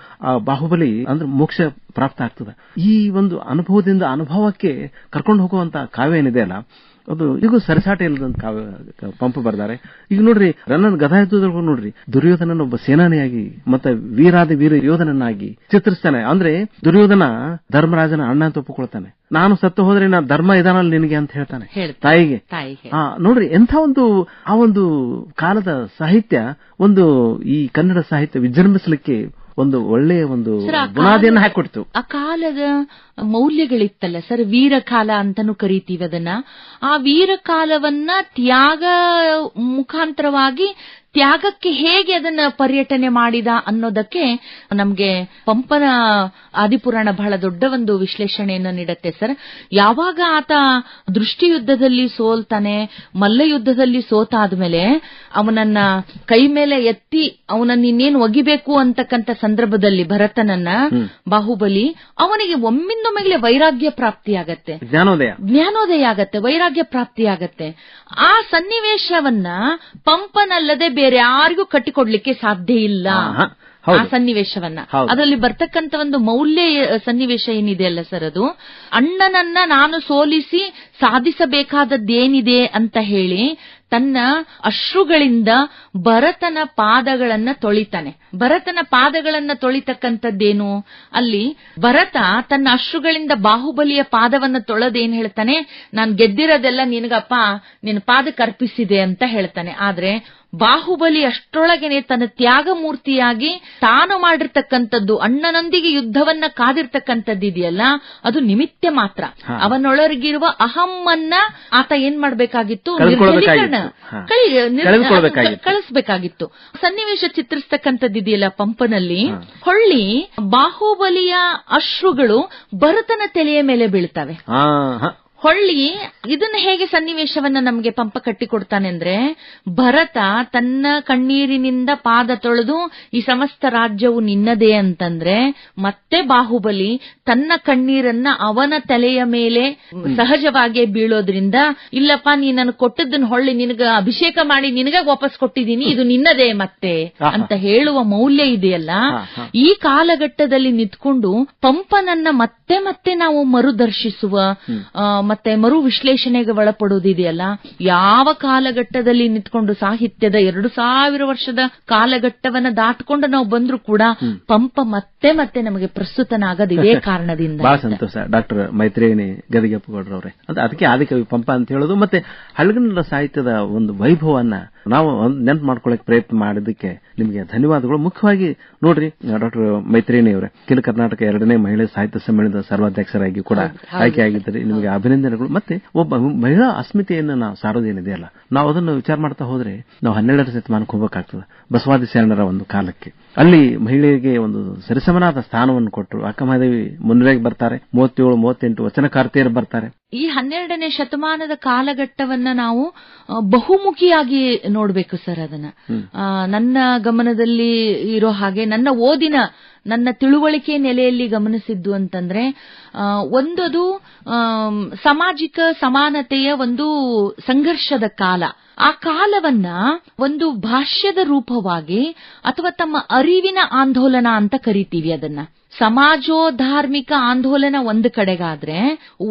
ಆ ಬಾಹುಬಲಿ ಅಂದ್ರೆ ಮೋಕ್ಷ ಪ್ರಾಪ್ತ ಆಗ್ತದೆ. ಈ ಒಂದು ಅನುಭವದಿಂದ ಅನುಭವಕ್ಕೆ ಕರ್ಕೊಂಡು ಹೋಗುವಂತ ಕಾವ್ಯ ಏನಿದೆ ಅಲ್ಲ, ಅದು ಈಗ ಸರಿಸಾಟ ಇಲ್ಲದಂತ ಕಾವ್ಯ ಪಂಪ ಬರ್ದಾರೆ. ಈಗ ನೋಡ್ರಿ ರನ್ನನ ಗದಾಯುದ್ಧದೊಳಗೂ ನೋಡ್ರಿ ದುರ್ಯೋಧನನ ಒಬ್ಬ ಸೇನಾನಿಯಾಗಿ ಮತ್ತೆ ವೀರಾದಿ ವೀರ ಯೋಧನನ್ನಾಗಿ ಚಿತ್ರಿಸ್ತಾನೆ. ಅಂದ್ರೆ ದುರ್ಯೋಧನ ಧರ್ಮರಾಜನ ಅಣ್ಣ ಅಂತ ಒಪ್ಪಿಕೊಳ್ತಾನೆ, ನಾನು ಸತ್ತು ಹೋದ್ರೆ ನಾ ಧರ್ಮ ಇದಾನಲ್ಲ ನಿನಗೆ ಅಂತ ಹೇಳ್ತಾನೆ ತಾಯಿಗೆ. ನೋಡ್ರಿ ಎಂಥ ಒಂದು ಆ ಒಂದು ಕಾಲದ ಸಾಹಿತ್ಯ ಒಂದು ಈ ಕನ್ನಡ ಸಾಹಿತ್ಯ ವಿಜೃಂಭಿಸಲಿಕ್ಕೆ ಒಂದು ಒಳ್ಳೆಯ ಒಂದು ಬುನಾದಿಯನ್ನು ಹಾಕಿಕೊಡ್ತು. ಆ ಕಾಲದ ಮೌಲ್ಯಗಳಿತ್ತಲ್ಲ ಸರ್, ವೀರಕಾಲ ಅಂತಾನು ಕರೀತೀವಿ ಅದನ್ನ. ಆ ವೀರಕಾಲವನ್ನ ತ್ಯಾಗ ಮುಖಾಂತರವಾಗಿ ತ್ಯಾಗಕ್ಕೆ ಹೇಗೆ ಅದನ್ನ ಪರ್ಯಟನೆ ಮಾಡಿದ ಅನ್ನೋದಕ್ಕೆ ನಮ್ಗೆ ಪಂಪನ ಆದಿಪುರಾಣ ಬಹಳ ದೊಡ್ಡ ಒಂದು ವಿಶ್ಲೇಷಣೆಯನ್ನು ನೀಡುತ್ತೆ ಸರ್. ಯಾವಾಗ ಆತ ದೃಷ್ಟಿಯುದ್ಧದಲ್ಲಿ ಸೋಲ್ತಾನೆ, ಮಲ್ಲಯುದ್ಧದಲ್ಲಿ ಸೋತಾದ್ಮೇಲೆ ಅವನನ್ನ ಕೈ ಮೇಲೆ ಎತ್ತಿ ಅವನನ್ನ ಇನ್ನೇನು ಒಗಿಬೇಕು ಅಂತಕ್ಕಂಥ ಸಂದರ್ಭದಲ್ಲಿ ಭರತನನ್ನ ಬಾಹುಬಲಿ ಅವನಿಗೆ ಒಮ್ಮಿಂದೊಮ್ಮೆಗೆ ವೈರಾಗ್ಯ ಪ್ರಾಪ್ತಿಯಾಗತ್ತೆ, ಜ್ಞಾನೋದಯ ಆಗತ್ತೆ, ವೈರಾಗ್ಯ ಪ್ರಾಪ್ತಿಯಾಗತ್ತೆ. ಆ ಸನ್ನಿವೇಶವನ್ನ ಪಂಪನಲ್ಲದೆ ಬೇರೆ ಯಾರಿಗೂ ಕಟ್ಟಿಕೊಡ್ಲಿಕ್ಕೆ ಸಾಧ್ಯ ಇಲ್ಲ. ಆ ಸನ್ನಿವೇಶವನ್ನ. ಅದರಲ್ಲಿ ಬರ್ತಕ್ಕಂಥ ಒಂದು ಮೌಲ್ಯ ಸನ್ನಿವೇಶ ಏನಿದೆ ಅಲ್ಲ ಸರ್, ಅದು ಅಣ್ಣನನ್ನ ನಾನು ಸೋಲಿಸಿ ಸಾಧಿಸಬೇಕಾದದ್ದೇನಿದೆ ಅಂತ ಹೇಳಿ ತನ್ನ ಅಶ್ರುಗಳಿಂದ ಭರತನ ಪಾದಗಳನ್ನ ತೊಳಿತಾನೆ. ಭರತನ ಪಾದಗಳನ್ನ ತೊಳಿತಕ್ಕಂಥದ್ದೇನು? ಅಲ್ಲಿ ಭರತ ತನ್ನ ಅಶ್ರುಗಳಿಂದ ಬಾಹುಬಲಿಯ ಪಾದವನ್ನು ತೊಳೆದೇನ್ ಹೇಳ್ತಾನೆ, ನಾನ್ ಗೆದ್ದಿರೋದೆಲ್ಲ ನಿನಗಪ್ಪ, ನಿನ್ನ ಪಾದಕ್ಕೆ ಅರ್ಪಿಸಿದೆ ಅಂತ ಹೇಳ್ತಾನೆ. ಆದ್ರೆ ಬಾಹುಬಲಿ ಅಷ್ಟರೊಳಗೇನೆ ತನ್ನ ತ್ಯಾಗ ಮೂರ್ತಿಯಾಗಿ ತಾನು ಮಾಡಿರ್ತಕ್ಕಂಥದ್ದು, ಅಣ್ಣನೊಂದಿಗೆ ಯುದ್ಧವನ್ನ ಕಾದಿರ್ತಕ್ಕಂಥದ್ದಿದೆಯಲ್ಲ, ಅದು ನಿಮಿತ್ತ ಮಾತ್ರ. ಅವನೊಳಗಿರುವ ಅಹಮ್ಮನ್ನ ಆತ ಏನ್ ಮಾಡ್ಬೇಕಾಗಿತ್ತು? ಕಳಿಸ್ಬೇಕಾಗಿತ್ತು. ಸನ್ನಿವೇಶ ಚಿತ್ರಿಸ್ತಕ್ಕಂಥದ್ದಿದೆಯಲ್ಲ ಪಂಪನಲ್ಲಿ, ಹೊಳ್ಳಿ ಬಾಹುಬಲಿಯ ಅಶ್ರುಗಳು ಭರತನ ತಲೆಯ ಮೇಲೆ ಬೀಳ್ತವೆ. ಹೊಳ್ಳಿ ಇದನ್ನ ಹೇಗೆ ಸನ್ನಿವೇಶವನ್ನ ನಮಗೆ ಪಂಪ ಕಟ್ಟಿಕೊಡ್ತಾನೆ ಅಂದ್ರೆ, ಭರತ ತನ್ನ ಕಣ್ಣೀರಿನಿಂದ ಪಾದ ತೊಳೆದು ಈ ಸಮಸ್ತ ರಾಜ್ಯವು ನಿನ್ನದೇ ಅಂತಂದ್ರೆ, ಮತ್ತೆ ಬಾಹುಬಲಿ ತನ್ನ ಕಣ್ಣೀರನ್ನ ಅವನ ತಲೆಯ ಮೇಲೆ ಸಹಜವಾಗಿ ಬೀಳೋದ್ರಿಂದ, ಇಲ್ಲಪ್ಪ ನೀ ನನಗೆ ಕೊಟ್ಟದ್ದನ್ನ ಹೊಳ್ಳಿ ನಿನಗ ಅಭಿಷೇಕ ಮಾಡಿ ನಿನಗ ವಾಪಸ್ ಕೊಟ್ಟಿದ್ದೀನಿ, ಇದು ನಿನ್ನದೇ ಮತ್ತೆ ಅಂತ ಹೇಳುವ ಮೌಲ್ಯ ಇದೆಯಲ್ಲ, ಈ ಕಾಲಘಟ್ಟದಲ್ಲಿ ನಿಂತ್ಕೊಂಡು ಪಂಪನನ್ನ ಮತ್ತೆ ಮತ್ತೆ ನಾವು ಮರುದರ್ಶಿಸುವ ಮತ್ತೆ ಮರು ವಿಶ್ಲೇಷಣೆಗೆ ಒಳಪಡುವುದಿದೆಯಲ್ಲ. ಯಾವ ಕಾಲಘಟ್ಟದಲ್ಲಿ ನಿಂತ್ಕೊಂಡು ಸಾಹಿತ್ಯದ 2000 ವರ್ಷದ ಕಾಲಘಟ್ಟವನ್ನ ದಾಟ್ಕೊಂಡು ನಾವು ಬಂದ್ರೂ ಕೂಡ ಪಂಪ ಮತ್ತೆ ಮತ್ತೆ ನಮಗೆ ಪ್ರಸ್ತುತನಾಗದ ಇದೇ ಕಾರಣದಿಂದ. ಬಹಳ ಸಂತೋಷ ಡಾಕ್ಟರ್ ಮೈತ್ರೇಯಣಿ ಗದಿಗೆಪ್ಪಗೌಡ್ರವ್ರೆ. ಅದಕ್ಕೆ ಆದಿಕವಿ ಪಂಪ ಅಂತ ಹೇಳೋದು, ಮತ್ತೆ ಹಳಗನ್ನಡ ಸಾಹಿತ್ಯದ ಒಂದು ವೈಭವನ್ನ ನಾವು ನೆನಪು ಮಾಡ್ಕೊಳ್ಳಕ್ಕೆ ಪ್ರಯತ್ನ ಮಾಡಿದ್ದಕ್ಕೆ ನಿಮಗೆ ಧನ್ಯವಾದಗಳು. ಮುಖ್ಯವಾಗಿ ನೋಡ್ರಿ, ಡಾಕ್ಟರ್ ಮೈತ್ರೇಯಣಿ ಅವರೇ ಅಖಿಲ ಕರ್ನಾಟಕ 2ನೇ ಮಹಿಳಾ ಸಾಹಿತ್ಯ ಸಮ್ಮೇಳನದ ಸರ್ವಾಧ್ಯಕ್ಷರಾಗಿ ಕೂಡ ಆಯ್ಕೆಯಾಗಿದ್ದಾರೆ. ನಿಮಗೆ ಅಭಿನಂದನೆಗಳು. ಮತ್ತೆ ಒಬ್ಬ ಮಹಿಳಾ ಅಸ್ಮಿತೆಯನ್ನು ನಾವು ಸಾರೋದೇನಿದೆಯಲ್ಲ, ನಾವು ಅದನ್ನು ವಿಚಾರ ಮಾಡ್ತಾ ಹೋದ್ರೆ ನಾವು 12ನೇ ಶತಮಾನಕ್ಕೆ ಹೋಗಬೇಕಾಗ್ತದೆ. ಬಸವಾದಿ ಶರಣರ ಒಂದು ಕಾಲಕ್ಕೆ ಅಲ್ಲಿ ಮಹಿಳೆಯರಿಗೆ ಒಂದು ಸರಿಸಮನಾದ ಸ್ಥಾನವನ್ನು ಕೊಟ್ಟರು. ಅಕ್ಕಮಹಾದೇವಿ ಮುನ್ನೆಲೆಗೆ ಬರ್ತಾರೆ, 37-38 ವಚನಕಾರ್ತಿಯರು ಬರ್ತಾರೆ. ಈ 12ನೇ ಶತಮಾನದ ಕಾಲಘಟ್ಟವನ್ನ ನಾವು ಬಹುಮುಖಿಯಾಗಿ ನೋಡ್ಬೇಕು ಸರ್. ಅದನ್ನ ನನ್ನ ಗಮನದಲ್ಲಿ ಇರೋ ಹಾಗೆ, ನನ್ನ ಓದಿನ ನನ್ನ ತಿಳುವಳಿಕೆ ನೆಲೆಯಲ್ಲಿ ಗಮನಿಸಿದ್ದು ಅಂತಂದ್ರೆ, ಒಂದದು ಸಾಮಾಜಿಕ ಸಮಾನತೆಯ ಒಂದು ಸಂಘರ್ಷದ ಕಾಲ. ಆ ಕಾಲವನ್ನ ಒಂದು ಭಾಷ್ಯದ ರೂಪವಾಗಿ ಅಥವಾ ತಮ್ಮ ಅರಿವಿನ ಆಂದೋಲನ ಅಂತ ಕರಿತೀವಿ. ಅದನ್ನ ಸಮಾಜೋಧಾರ್ಮಿಕ ಆಂದೋಲನ ಒಂದು ಕಡೆಗಾದ್ರೆ,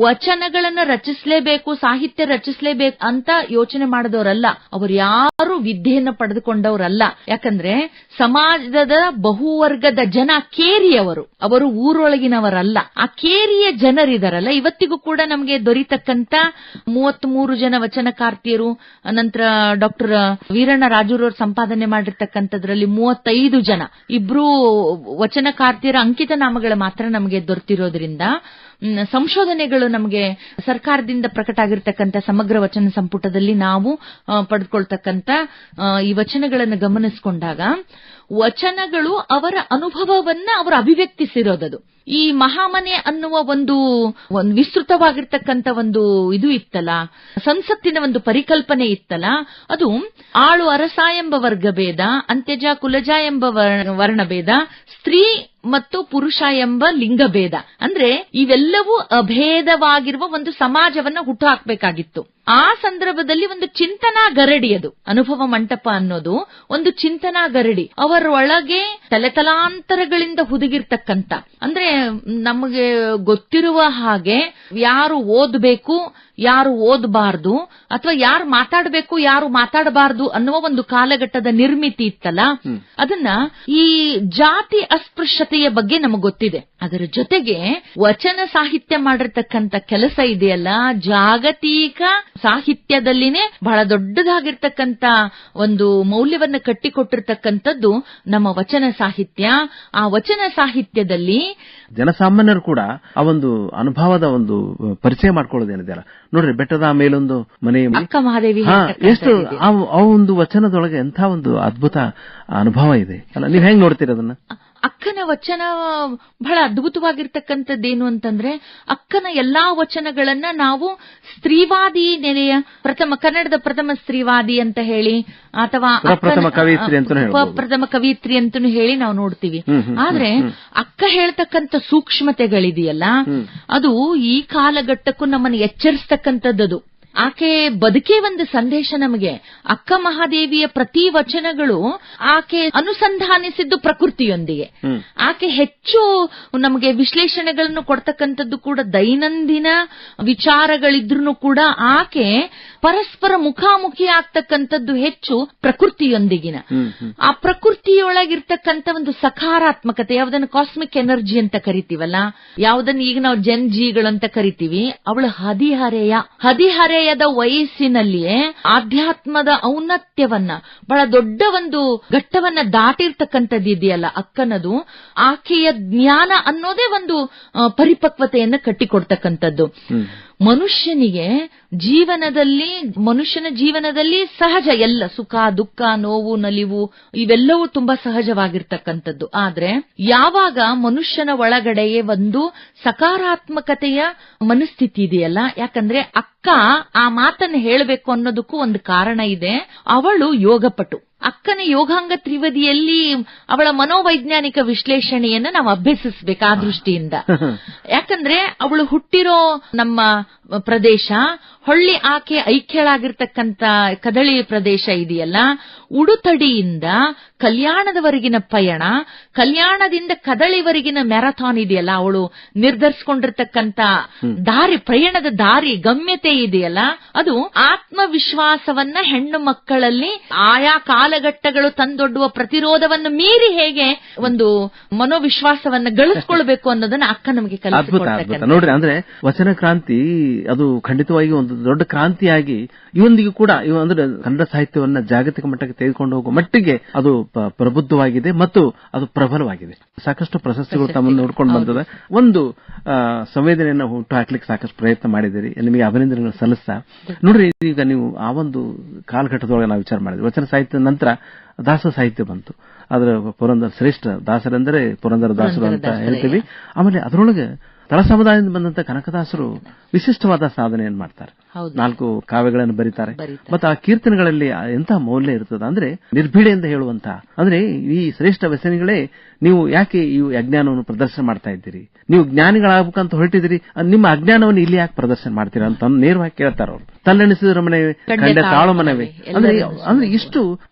ವಚನಗಳನ್ನ ರಚಿಸಲೇಬೇಕು, ಸಾಹಿತ್ಯ ರಚಿಸಲೇಬೇಕು ಅಂತ ಯೋಚನೆ ಮಾಡಿದವರಲ್ಲ. ಅವರು ಯಾರು ವಿದ್ಯೆಯನ್ನು ಪಡೆದುಕೊಂಡವರಲ್ಲ. ಯಾಕಂದ್ರೆ ಸಮಾಜದ ಬಹುವರ್ಗದ ಜನ ಕೇರಿಯವರು, ಅವರು ಊರೊಳಗಿನವರಲ್ಲ. ಆ ಕೇರಿಯ ಜನರಿದಾರಲ್ಲ, ಇವತ್ತಿಗೂ ಕೂಡ ನಮಗೆ ದೊರೀತಕ್ಕಂತ 33 ಜನ ವಚನಕಾರ್ತಿಯರು, ನಂತರ ಡಾಕ್ಟರ್ ವೀರಣ್ಣ ರಾಜೂರವರು ಸಂಪಾದನೆ ಮಾಡಿರ್ತಕ್ಕಂಥದ್ರಲ್ಲಿ 35 ಜನ, ಇಬ್ರು ವಚನಕಾರ್ತಿಯರ ಅಂಕಿತ ನಾಮಗಳು ಮಾತ್ರ ನಮಗೆ ದೊರೆತಿರೋದ್ರಿಂದ, ಸಂಶೋಧನೆಗಳು ನಮಗೆ ಸರ್ಕಾರದಿಂದ ಪ್ರಕಟ ಆಗಿರ್ತಕ್ಕಂಥ ಸಮಗ್ರ ವಚನ ಸಂಪುಟದಲ್ಲಿ ನಾವು ಪಡೆದುಕೊಳ್ತಕ್ಕಂಥ ಈ ವಚನಗಳನ್ನು ಗಮನಿಸಿಕೊಂಡಾಗ, ವಚನಗಳು ಅವರ ಅನುಭವವನ್ನ ಅವರು ಅಭಿವ್ಯಕ್ತಿಸಿರೋದದು. ಈ ಮಹಾಮನೆ ಅನ್ನುವ ಒಂದು ವಿಸ್ತೃತವಾಗಿರ್ತಕ್ಕಂಥ ಒಂದು ಇದು ಇತ್ತಲ್ಲ, ಸಂಸತ್ತಿನ ಒಂದು ಪರಿಕಲ್ಪನೆ ಇತ್ತಲ್ಲ, ಅದು ಆಳು ಅರಸ ಎಂಬ ವರ್ಗಭೇದ, ಅಂತ್ಯಜ ಕುಲಜ ಎಂಬ ವರ್ಣಭೇದ, ಸ್ತ್ರೀ ಮತ್ತು ಪುರುಷ ಎಂಬ ಲಿಂಗಭೇದ, ಅಂದ್ರೆ ಇವೆಲ್ಲವೂ ಅಭೇದವಾಗಿರುವ ಒಂದು ಸಮಾಜವನ್ನ ಹುಟ್ಟುಹಾಕಬೇಕಾಗಿತ್ತು. ಆ ಸಂದರ್ಭದಲ್ಲಿ ಒಂದು ಚಿಂತನಾ ಗರಡಿ, ಅದು ಅನುಭವ ಮಂಟಪ ಅನ್ನೋದು ಒಂದು ಚಿಂತನಾ ಗರಡಿ. ಅವರೊಳಗೆ ತಲೆತಲಾಂತರಗಳಿಂದ ಹುದುಗಿರ್ತಕ್ಕಂಥ, ಅಂದ್ರೆ ನಮಗೆ ಗೊತ್ತಿರುವ ಹಾಗೆ ಯಾರು ಓದಬೇಕು, ಯಾರು ಓದಬಾರ್ದು, ಅಥವಾ ಯಾರು ಮಾತಾಡಬೇಕು, ಯಾರು ಮಾತಾಡಬಾರ್ದು ಅನ್ನುವ ಒಂದು ಕಾಲಘಟ್ಟದ ನಿರ್ಮಿತಿ ಇತ್ತಲ್ಲ, ಅದನ್ನ ಈ ಜಾತಿ ಅಸ್ಪೃಶ್ಯತೆಯ ಬಗ್ಗೆ ನಮಗೆ ಗೊತ್ತಿದೆ. ಅದರ ಜೊತೆಗೆ ವಚನ ಸಾಹಿತ್ಯ ಮಾಡಿರ್ತಕ್ಕಂಥ ಕೆಲಸ ಇದೆಯಲ್ಲ, ಜಾಗತಿಕ ಸಾಹಿತ್ಯದಲ್ಲಿನೇ ಬಹಳ ದೊಡ್ಡದಾಗಿರ್ತಕ್ಕಂಥ ಒಂದು ಮೌಲ್ಯವನ್ನ ಕಟ್ಟಿಕೊಟ್ಟಿರ್ತಕ್ಕಂಥದ್ದು ನಮ್ಮ ವಚನ ಸಾಹಿತ್ಯ. ಆ ವಚನ ಸಾಹಿತ್ಯದಲ್ಲಿ ಜನಸಾಮಾನ್ಯರು ಕೂಡ ಆ ಒಂದು ಅನುಭವದ ಒಂದು ಪರಿಚಯ ಮಾಡ್ಕೊಳ್ಳೋದೇನಿದೆಯಲ್ಲ ನೋಡ್ರಿ, ಬೆಟ್ಟದ ಮೇಲೊಂದು ಮನೆ ಅಕ್ಕ ಮಹಾದೇವಿ, ಎಷ್ಟು ಆ ಒಂದು ವಚನದೊಳಗೆ ಎಂಥ ಒಂದು ಅದ್ಭುತ ಅನುಭವ ಇದೆ ಅಲ್ಲ. ನೀವ್ ಹೆಂಗ್ ನೋಡ್ತೀರ ಅದನ್ನ? ಅಕ್ಕನ ವಚನ ಬಹಳ ಅದ್ಭುತವಾಗಿರ್ತಕ್ಕಂಥದ್ದೇನು ಅಂತಂದ್ರೆ, ಅಕ್ಕನ ಎಲ್ಲಾ ವಚನಗಳನ್ನ ನಾವು ಸ್ತ್ರೀವಾದಿ ನೆಲೆಯ ಕನ್ನಡದ ಪ್ರಥಮ ಸ್ತ್ರೀವಾದಿ ಅಂತ ಹೇಳಿ, ಅಥವಾ ಪ್ರಥಮ ಕವಿಯತ್ರಿ ಅಂತಾನು ಹೇಳಿ ನಾವು ನೋಡ್ತೀವಿ. ಆದ್ರೆ ಅಕ್ಕ ಹೇಳ್ತಕ್ಕಂಥ ಸೂಕ್ಷ್ಮತೆಗಳಿದೆಯಲ್ಲ, ಅದು ಈ ಕಾಲಘಟ್ಟಕ್ಕೂ ನಮ್ಮನ್ನು ಎಚ್ಚರಿಸ್ತಕ್ಕಂಥದ್ದು. ಆಕೆ ಬದುಕೇ ಒಂದು ಸಂದೇಶ ನಮಗೆ. ಅಕ್ಕ ಮಹಾದೇವಿಯ ಪ್ರತಿ ವಚನಗಳು ಆಕೆ ಅನುಸಂಧಾನಿಸಿದ್ದು ಪ್ರಕೃತಿಯೊಂದಿಗೆ. ಆಕೆ ಹೆಚ್ಚು ನಮಗೆ ವಿಶ್ಲೇಷಣೆಗಳನ್ನು ಕೊಡ್ತಕ್ಕಂಥದ್ದು ಕೂಡ ದೈನಂದಿನ ವಿಚಾರಗಳಿದ್ರೂ ಕೂಡ ಆಕೆ ಪರಸ್ಪರ ಮುಖಾಮುಖಿ ಆಗ್ತಕ್ಕಂಥದ್ದು ಹೆಚ್ಚು ಪ್ರಕೃತಿಯೊಂದಿಗಿನ. ಆ ಪ್ರಕೃತಿಯೊಳಗಿರ್ತಕ್ಕಂಥ ಒಂದು ಸಕಾರಾತ್ಮಕತೆ, ಯಾವುದನ್ನು ಕಾಸ್ಮಿಕ್ ಎನರ್ಜಿ ಅಂತ ಕರಿತೀವಲ್ಲ, ಯಾವುದನ್ನು ಈಗ ನಾವು ಜನ್ಜಿಗಳು ಅಂತ ಕರಿತೀವಿ, ಅವಳು ಹದಿಹರೆಯದ ವಯಸ್ಸಿನಲ್ಲಿಯೇ ಆಧ್ಯಾತ್ಮದ ಔನ್ನತ್ಯವನ್ನ, ಬಹಳ ದೊಡ್ಡ ಒಂದು ಘಟ್ಟವನ್ನ ದಾಟಿರ್ತಕ್ಕಂಥದ್ದು ಇದೆಯಲ್ಲ ಅಕ್ಕನದು. ಆಕೆಯ ಜ್ಞಾನ ಅನ್ನೋದೇ ಒಂದು ಪರಿಪಕ್ವತೆಯನ್ನ ಕಟ್ಟಿಕೊಡ್ತಕ್ಕಂಥದ್ದು. ಮನುಷ್ಯನ ಜೀವನದಲ್ಲಿ ಸಹಜ, ಎಲ್ಲ ಸುಖ ದುಃಖ ನೋವು ನಲಿವು ಇವೆಲ್ಲವೂ ತುಂಬಾ ಸಹಜವಾಗಿರ್ತಕ್ಕಂಥದ್ದು. ಆದ್ರೆ ಯಾವಾಗ ಮನುಷ್ಯನ ಒಳಗಡೆಯೇ ಒಂದು ಸಕಾರಾತ್ಮಕತೆಯ ಮನಸ್ಥಿತಿ ಇದೆಯಲ್ಲ, ಯಾಕಂದ್ರೆ ಅಕ್ಕ ಆ ಮಾತನ್ನು ಹೇಳಬೇಕು ಅನ್ನೋದಕ್ಕೂ ಒಂದು ಕಾರಣ ಇದೆ. ಅವಳು ಯೋಗಪಟು. ಅಕ್ಕನ ಯೋಗಾಂಗ ತ್ರಿವದಿಯಲ್ಲಿ ಅವಳ ಮನೋವೈಜ್ಞಾನಿಕ ವಿಶ್ಲೇಷಣೆಯನ್ನ ನಾವು ಅಭ್ಯಸಿಸಬೇಕು ಆ ದೃಷ್ಟಿಯಿಂದ. ಯಾಕಂದ್ರೆ ಅವಳು ಹುಟ್ಟಿರೋ ನಮ್ಮ ಪ್ರದೇಶ ಹೊಳ್ಳಿ, ಆಕೆ ಐಕ್ಯಳಾಗಿರ್ತಕ್ಕಂಥ ಕದಳಿ ಪ್ರದೇಶ ಇದೆಯಲ್ಲ, ಉಡುತಡಿಯಿಂದ ಕಲ್ಯಾಣದವರೆಗಿನ ಪಯಣ, ಕಲ್ಯಾಣದಿಂದ ಕದಳಿವರೆಗಿನ ಮ್ಯಾರಥಾನ್ ಇದೆಯಲ್ಲ, ಅವಳು ನಿರ್ಧರಿಸಿಕೊಂಡಿರ್ತಕ್ಕಂಥ ದಾರಿ, ಪ್ರಯಾಣದ ದಾರಿ, ಗಮ್ಯತೆ ಇದೆಯಲ್ಲ, ಅದು ಆತ್ಮವಿಶ್ವಾಸವನ್ನ ಹೆಣ್ಣು ಮಕ್ಕಳಲ್ಲಿ ಆಯಾ ಕಾಲಘಟ್ಟಗಳು ತಂದೊಡ್ಡುವ ಪ್ರತಿರೋಧವನ್ನು ಮೀರಿ ಹೇಗೆ ಒಂದು ಮನೋವಿಶ್ವಾಸವನ್ನ ಗಳಿಸಿಕೊಳ್ಬೇಕು ಅನ್ನೋದನ್ನ ಅಕ್ಕ ನಮಗೆ ಕಲಿಸಿಕೊಡ್ತಕ್ಕಂಥ. ನೋಡ್ರಿ, ಅಂದ್ರೆ ವಚನ ಕ್ರಾಂತಿ ಅದು ಖಂಡಿತವಾಗಿ ಒಂದು ದೊಡ್ಡ ಕ್ರಾಂತಿಯಾಗಿ ಇವೊಂದಿಗೂ ಕೂಡ ಅಂದ್ರೆ ಕನ್ನಡ ಸಾಹಿತ್ಯವನ್ನ ಜಾಗತಿಕ ಮಟ್ಟಕ್ಕೆ ತೆಗೆದುಕೊಂಡು ಹೋಗುವ ಮಟ್ಟಿಗೆ ಅದು ಪ್ರಬುದ್ಧವಾಗಿದೆ ಮತ್ತು ಅದು ಪ್ರಬಲವಾಗಿದೆ. ಸಾಕಷ್ಟು ಪ್ರಶಸ್ತಿಗಳು ತಮ್ಮನ್ನು ನೋಡ್ಕೊಂಡು ಬಂದದ. ಒಂದು ಸಂವೇದನೆಯನ್ನ ಹುಟ್ಟು ಹಾಕ್ಲಿಕ್ಕೆ ಸಾಕಷ್ಟು ಪ್ರಯತ್ನ ಮಾಡಿದಿರಿ, ನಿಮಗೆ ಅಭಿನಂದನೆಗಳನ್ನು ಸಲ್ಲಿಸ್ತಾ. ನೋಡ್ರಿ, ಈಗ ನೀವು ಆ ಒಂದು ಕಾಲಘಟ್ಟದೊಳಗೆ ನಾವು ವಿಚಾರ ಮಾಡಿದ್ವಿ. ವಚನ ಸಾಹಿತ್ಯದ ನಂತರ ದಾಸ ಸಾಹಿತ್ಯ ಬಂತು. ಅದರ ಪುರಂದರ ಶ್ರೇಷ್ಠ ದಾಸರೆಂದರೆ ಪುರಂದರ ದಾಸರು ಅಂತ ಹೇಳ್ತೀವಿ. ಆಮೇಲೆ ಅದರೊಳಗೆ ತಳ ಸಮುದಾಯದಿಂದ ಬಂದಂತ ಕನಕದಾಸರು ವಿಶಿಷ್ಟವಾದ ಸಾಧನೆಯನ್ನು ಮಾಡ್ತಾರೆ. 4 ಕಾವ್ಯಗಳನ್ನು ಬರೀತಾರೆ. ಮತ್ತು ಆ ಕೀರ್ತನೆಗಳಲ್ಲಿ ಎಂತ ಮೌಲ್ಯ ಇರ್ತದ ಅಂದ್ರೆ ನಿರ್ಭೀಡೆಯಿಂದ ಹೇಳುವಂತ, ಅಂದ್ರೆ ಈ ಶ್ರೇಷ್ಠ ವ್ಯಸನಿಗಳೇ ನೀವು ಯಾಕೆ ಈ ಅಜ್ಞಾನವನ್ನು ಪ್ರದರ್ಶನ ಮಾಡ್ತಾ ಇದ್ದೀರಿ, ನೀವು ಜ್ಞಾನಿಗಳಾಗಬೇಕಂತ ಹೊರಟಿದ್ದೀರಿ, ನಿಮ್ಮ ಅಜ್ಞಾನವನ್ನು ಇಲ್ಲಿ ಯಾಕೆ ಪ್ರದರ್ಶನ ಮಾಡ್ತೀರಾ ಅಂತ ನೇರವಾಗಿ ಕೇಳ್ತಾರ ಅವರು. ತಲ್ಲಣಿಸಿದ ಮನವೇ ಕಂಡ ತಾಳು ಮನವೇ, ಅಂದ್ರೆ ಇಷ್ಟು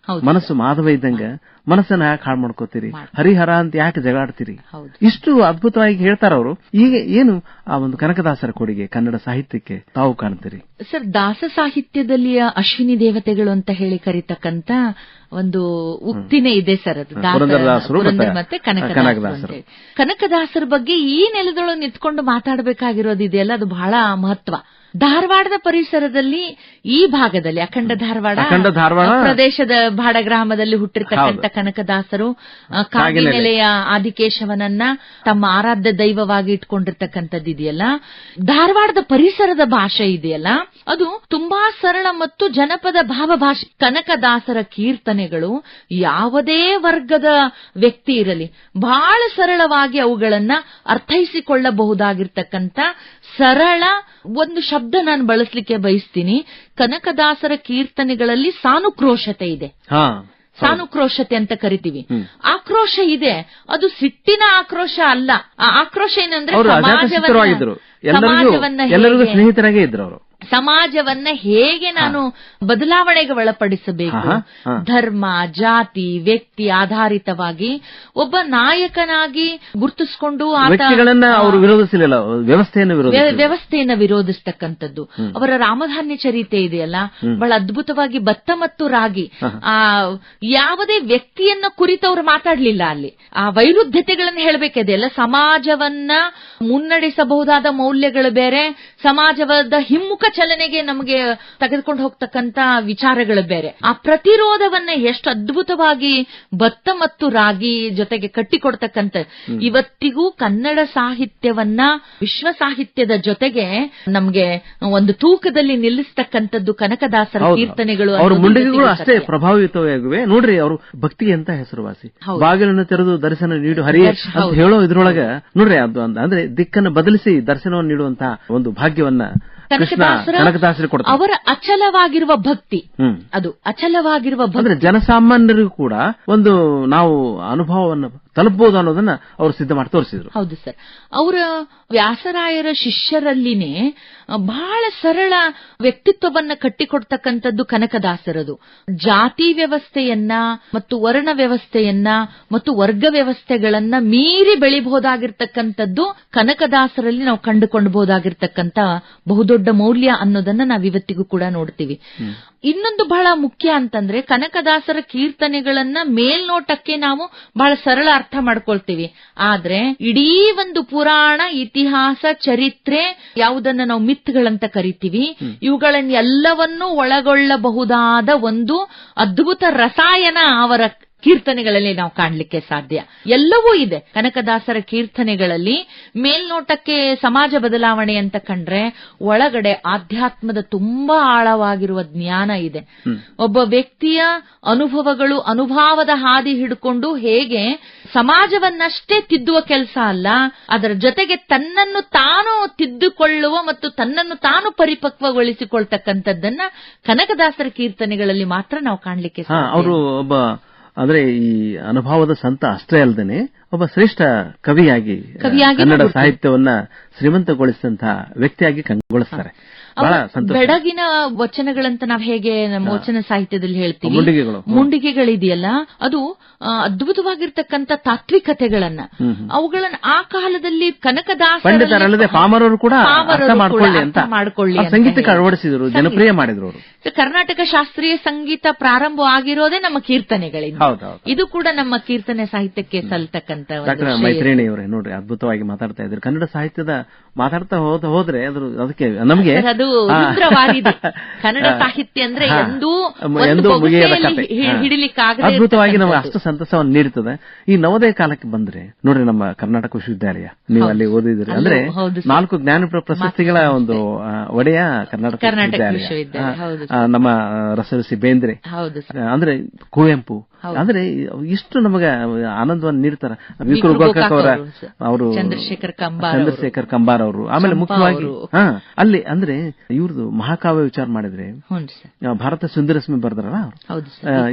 ಮನಸ್ಸು ಮಾಧವ ಇದ್ದಂಗ ಮನಸ್ಸನ್ನ ಯಾಕೆ ಹಾಳು ಮಾಡ್ಕೋತೀರಿ, ಹರಿಹರ ಅಂತ ಯಾಕೆ ಜಗಾಡ್ತೀರಿ, ಇಷ್ಟು ಅದ್ಭುತವಾಗಿ ಹೇಳ್ತಾರ ಅವರು. ಈಗ ಏನು ಆ ಒಂದು ಕನಕದಾಸರ ಕೊಡುಗೆ ಕನ್ನಡ ಸಾಹಿತ್ಯಕ್ಕೆ ತಾವು ಕಾಣ್ತೀರಿ? ಸರ್, ದಾಸ ಸಾಹಿತ್ಯದಲ್ಲಿಯ ಅಶ್ವಿನಿ ದೇವತೆಗಳು ಅಂತ ಹೇಳಿ ಕರೀತಕ್ಕಂತ ಒಂದು ಉಕ್ತಿನೇ ಇದೆ ಸರ್. ಅದು ಪುರಂದರ ಮತ್ತೆ ಕನಕದಾಸರು. ಕನಕದಾಸರ ಬಗ್ಗೆ ಈ ನೆಲದೊಳಗೆ ನಿಂತ್ಕೊಂಡು ಮಾತಾಡಬೇಕಾಗಿರೋದಿದೆಯಲ್ಲ, ಅದು ಬಹಳ ಮಹತ್ವ. ಧಾರವಾಡದ ಪರಿಸರದಲ್ಲಿ, ಈ ಭಾಗದಲ್ಲಿ, ಅಖಂಡ ಧಾರವಾಡ ಪ್ರದೇಶದ ಬಾಡ ಗ್ರಾಮದಲ್ಲಿ ಹುಟ್ಟಿರ್ತಕ್ಕಂಥ ಕನಕದಾಸರು ಕಾಗಿನೆಲೆಯ ಆದಿಕೇಶವನನ್ನ ತಮ್ಮ ಆರಾಧ್ಯ ದೈವವಾಗಿ ಇಟ್ಕೊಂಡಿರ್ತಕ್ಕಂಥದ್ದು ಇದೆಯಲ್ಲ, ಧಾರವಾಡದ ಪರಿಸರದ ಭಾಷೆ ಇದೆಯಲ್ಲ, ಅದು ತುಂಬಾ ಸರಳ ಮತ್ತು ಜನಪದ ಭಾವಭಾಷೆ. ಕನಕದಾಸರ ಕೀರ್ತನೆಗಳು ಯಾವುದೇ ವರ್ಗದ ವ್ಯಕ್ತಿ ಇರಲಿ ಬಹಳ ಸರಳವಾಗಿ ಅವುಗಳನ್ನ ಅರ್ಥೈಸಿಕೊಳ್ಳಬಹುದಾಗಿರ್ತಕ್ಕಂಥ ಸರಳ ಒಂದು ಶಬ್ದ ನಾನು ಬಳಸಲಿಕ್ಕೆ ಬಯಸ್ತೀನಿ. ಕನಕದಾಸರ ಕೀರ್ತನೆಗಳಲ್ಲಿ ಸಾನುಕ್ರೋಶತೆ ಇದೆ. ಸಾನುಕ್ರೋಶತೆ ಅಂತ ಕರಿತೀವಿ. ಆಕ್ರೋಶ ಇದೆ, ಅದು ಸಿಟ್ಟಿನ ಆಕ್ರೋಶ ಅಲ್ಲ. ಆ ಆಕ್ರೋಶ ಏನಂದ್ರೆ ಎಲ್ಲರಿಗೂ ಸ್ನೇಹಿತರಾಗೇ ಇದ್ರು ಅವರು. ಸಮಾಜವನ್ನ ಹೇಗೆ ನಾನು ಬದಲಾವಣೆಗೆ ಒಳಪಡಿಸಬೇಕು, ಧರ್ಮ ಜಾತಿ ವ್ಯಕ್ತಿ ಆಧಾರಿತವಾಗಿ ಒಬ್ಬ ನಾಯಕನಾಗಿ ಗುರುತಿಸಿಕೊಂಡು ಅವರು ವಿರೋಧಿಸಲಿಲ್ಲ, ವ್ಯವಸ್ಥೆಯನ್ನ ವಿರೋಧಿಸ್ತಕ್ಕಂಥದ್ದು. ಅವರ ರಾಮಧಾನ್ಯ ಚರಿತೆ ಇದೆಯಲ್ಲ, ಬಹಳ ಅದ್ಭುತವಾಗಿ ಭತ್ತ ಮತ್ತು ರಾಗಿ, ಯಾವುದೇ ವ್ಯಕ್ತಿಯನ್ನ ಕುರಿತು ಅವರು ಮಾತಾಡ್ಲಿಲ್ಲ. ಅಲ್ಲಿ ಆ ವೈರುಧ್ಯತೆಗಳನ್ನು ಹೇಳಬೇಕಿದೆಯಲ್ಲ, ಸಮಾಜವನ್ನ ಮುನ್ನಡೆಸಬಹುದಾದ ಮೌಲ್ಯಗಳು ಬೇರೆ, ಸಮಾಜದ ಹಿಮ್ಮುಖ ಚಲನೆಗೆ ನಮಗೆ ತೆಗೆದುಕೊಂಡು ಹೋಗ್ತಕ್ಕಂತ ವಿಚಾರಗಳು ಬೇರೆ. ಆ ಪ್ರತಿರೋಧವನ್ನ ಎಷ್ಟು ಅದ್ಭುತವಾಗಿ ಭತ್ತ ಮತ್ತು ರಾಗಿ ಜೊತೆಗೆ ಕಟ್ಟಿಕೊಡ್ತಕ್ಕಂಥ, ಇವತ್ತಿಗೂ ಕನ್ನಡ ಸಾಹಿತ್ಯವನ್ನ ವಿಶ್ವ ಸಾಹಿತ್ಯದ ಜೊತೆಗೆ ನಮ್ಗೆ ಒಂದು ತೂಕದಲ್ಲಿ ನಿಲ್ಲಿಸ್ತಕ್ಕಂಥದ್ದು ಕನಕದಾಸರ ಕೀರ್ತನೆಗಳು. ಅವರ ಮುಂಡಿಗೆಗಳು ಅಷ್ಟೇ ಪ್ರಭಾವಿತವಾಗಿವೆ. ನೋಡ್ರಿ, ಅವರು ಭಕ್ತಿಗೆ ಎಂತ ಹೆಸರುವಾಸಿ. ಬಾಗಿಲನ್ನು ತೆರೆದು ದರ್ಶನ ನೀಡು ಹರಿಯೇ ಅಂತ ಹೇಳೋ ಇದ್ರೊಳಗ ನೋಡ್ರಿ, ಅದು ಅಂದ್ರೆ ದಿಕ್ಕನ್ನು ಬದಲಿಸಿ ದರ್ಶನವನ್ನು ನೀಡುವಂತಹ ಒಂದು ಭಾಗ್ಯವನ್ನ ಕನಕದಾಸರು ಕೊಡ್ತಾರೆ. ಅವರ ಅಚಲವಾಗಿರುವ ಭಕ್ತಿ, ಅದು ಅಚಲವಾಗಿರುವ ಭಕ್ತಿ. ಅಂದ್ರೆ ಜನಸಾಮಾನ್ಯರಿಗೂ ಕೂಡ ಒಂದು ನಾವು ಅನುಭವವನ್ನು ತಲುಪಬಹುದು ಅನ್ನೋದನ್ನ ಅವರು ಸಿದ್ಧ ಮಾಡಿ ತೋರಿಸಿದ್ರು. ಹೌದು ಸರ್. ಅವರ ವ್ಯಾಸರಾಯರ ಶಿಷ್ಯರಲ್ಲಿನೇ ಬಹಳ ಸರಳ ವ್ಯಕ್ತಿತ್ವವನ್ನ ಕಟ್ಟಿಕೊಡ್ತಕ್ಕಂಥದ್ದು ಕನಕದಾಸರದು. ಜಾತಿ ವ್ಯವಸ್ಥೆಯನ್ನ ಮತ್ತು ವರ್ಣ ವ್ಯವಸ್ಥೆಯನ್ನ ಮತ್ತು ವರ್ಗ ವ್ಯವಸ್ಥೆಗಳನ್ನ ಮೀರಿ ಬೆಳಿಬಹುದಾಗಿರ್ತಕ್ಕಂಥದ್ದು ಕನಕದಾಸರಲ್ಲಿ ನಾವು ಕಂಡುಕೊಳ್ಳಬಹುದಾಗಿರ್ತಕ್ಕಂಥ ಬಹುದೊಡ್ಡ ಮೌಲ್ಯ ಅನ್ನೋದನ್ನ ನಾವಿವತ್ತಿಗೂ ಕೂಡ ನೋಡ್ತೀವಿ. ಇನ್ನೊಂದು ಬಹಳ ಮುಖ್ಯ ಅಂತಂದ್ರೆ ಕನಕದಾಸರ ಕೀರ್ತನೆಗಳನ್ನ ಮೇಲ್ನೋಟಕ್ಕೆ ನಾವು ಬಹಳ ಸರಳ ಅರ್ಥ ಮಾಡ್ಕೊಳ್ತೀವಿ. ಆದ್ರೆ ಇಡೀ ಒಂದು ಪುರಾಣ, ಇತಿಹಾಸ, ಚರಿತ್ರೆ, ಯಾವುದನ್ನ ನಾವು ಮಿತ್ಗಳಂತ ಕರಿತೀವಿ, ಇವುಗಳನ್ನೆಲ್ಲವನ್ನೂ ಒಳಗೊಳ್ಳಬಹುದಾದ ಒಂದು ಅದ್ಭುತ ರಸಾಯನ ಅವರ ಕೀರ್ತನೆಗಳಲ್ಲಿ ನಾವು ಕಾಣಲಿಕ್ಕೆ ಸಾಧ್ಯ. ಎಲ್ಲವೂ ಇದೆ ಕನಕದಾಸರ ಕೀರ್ತನೆಗಳಲ್ಲಿ. ಮೇಲ್ನೋಟಕ್ಕೆ ಸಮಾಜ ಬದಲಾವಣೆ ಅಂತ ಕಂಡ್ರೆ ಒಳಗಡೆ ಆಧ್ಯಾತ್ಮದ ತುಂಬಾ ಆಳವಾಗಿರುವ ಜ್ಞಾನ ಇದೆ. ಒಬ್ಬ ವ್ಯಕ್ತಿಯ ಅನುಭವಗಳು, ಅನುಭವದ ಹಾದಿ ಹಿಡ್ಕೊಂಡು ಹೇಗೆ ಸಮಾಜವನ್ನಷ್ಟೇ ತಿದ್ದುವ ಕೆಲಸ ಅಲ್ಲ, ಅದರ ಜೊತೆಗೆ ತನ್ನನ್ನು ತಾನು ತಿದ್ದುಕೊಳ್ಳುವ ಮತ್ತು ತನ್ನನ್ನು ತಾನು ಪರಿಪಕ್ವಗೊಳಿಸಿಕೊಳ್ತಕ್ಕಂಥದ್ದನ್ನ ಕನಕದಾಸರ ಕೀರ್ತನೆಗಳಲ್ಲಿ ಮಾತ್ರ ನಾವು ಕಾಣಲಿಕ್ಕೆ ಸಾಧ್ಯ. ಅವರು ಒಬ್ಬ ಅಂದ್ರೆ ಈ ಅನುಭವದ ಸಂತ ಅಷ್ಟೇ ಅಲ್ಲದೇನೆ ಒಬ್ಬ ಶ್ರೇಷ್ಠ ಕವಿಯಾಗಿ ಕನ್ನಡ ಸಾಹಿತ್ಯವನ್ನ ಶ್ರೀಮಂತಗೊಳಿಸಿದಂತಹ ವ್ಯಕ್ತಿಯಾಗಿ ಕಂಡುಗೊಳಿಸ್ತಾರೆ. ಬೆಡಗಿನ ವಚನಗಳಂತ ನಾವು ಹೇಗೆ ನಮ್ಮ ವಚನ ಸಾಹಿತ್ಯದಲ್ಲಿ ಹೇಳ್ತೀವಿ, ಮುಂಡಿಗೆಗಳಿದೆಯಲ್ಲ, ಅದು ಅದ್ಭುತವಾಗಿರ್ತಕ್ಕಂಥ ತಾತ್ವಿಕತೆಗಳನ್ನ ಅವುಗಳನ್ನ ಆ ಕಾಲದಲ್ಲಿ ಕನಕದಾಸರಲ್ಲದೆ ಪಾಮರರು ಕೂಡ ಮಾಡಿಕೊಳ್ಳಿ ಸಂಗೀತಕ್ಕೆ ಅಳವಡಿಸಿದರು, ಜನಪ್ರಿಯ ಮಾಡಿದ್ರು ಅವರು. ಕರ್ನಾಟಕ ಶಾಸ್ತ್ರೀಯ ಸಂಗೀತ ಪ್ರಾರಂಭ ಆಗಿರೋದೇ ನಮ್ಮ ಕೀರ್ತನೆಗಳಿಂದ. ಇದು ಕೂಡ ನಮ್ಮ ಕೀರ್ತನೆ ಸಾಹಿತ್ಯಕ್ಕೆ ಸಲ್ತಕ್ಕಂಥ. ಡಾಕ್ಟರ್ ಮೈತ್ರಿಣಿಯವರೇ ನೋಡ್ರಿ, ಅದ್ಭುತವಾಗಿ ಮಾತಾಡ್ತಾ ಇದ್ರು. ಕನ್ನಡ ಸಾಹಿತ್ಯದ ಮಾತಾಡ್ತಾ ಹೋದ್ರೆ ಅದಕ್ಕೆ ನಮಗೆ ಕನ್ನಡ ಸಾಹಿತ್ಯ ಅಂದ್ರೆ ಎಂದೂ ಮುಗಿಯದ ಕಥೆ, ಅದ್ಭುತವಾಗಿ ನಮಗೆ ಅಷ್ಟು ಸಂತಸವನ್ನು ನೀಡುತ್ತದೆ. ಈ ನವೋದಯ ಕಾಲಕ್ಕೆ ಬಂದ್ರೆ ನೋಡ್ರಿ, ನಮ್ಮ ಕರ್ನಾಟಕ ವಿಶ್ವವಿದ್ಯಾಲಯ, ನೀವು ಅಲ್ಲಿ ಓದಿದ್ರಿ ಅಂದ್ರೆ 4 ಜ್ಞಾನಪೀಠ ಪ್ರಶಸ್ತಿಗಳ ಒಂದು ಒಡೆಯ ಕರ್ನಾಟಕ ವಿಶ್ವವಿದ್ಯಾಲಯ. ನಮ್ಮ ರಸಋಷಿ ಬೇಂದ್ರೆ ಅಂದ್ರೆ ಕುವೆಂಪು ಅಂದ್ರೆ ಇಷ್ಟು ನಮಗೆ ಆನಂದವನ್ನು ನೀಡ್ತಾರೆ. ವಿಕ್ರು ಗೋಕಾಕ್ ಅವರು, ಚಂದ್ರಶೇಖರ್ ಕಂಬಾರ್ ಅವರು, ಆಮೇಲೆ ಮುಖ್ಯವಾಗಿ ಅಲ್ಲಿ ಅಂದ್ರೆ ಇವ್ರದ್ದು ಮಹಾಕಾವ್ಯ ವಿಚಾರ ಮಾಡಿದ್ರೆ ಭಾರತ ಸುಂದರಸ್ಮಿ ಬರ್ದಾರಲ್ಲ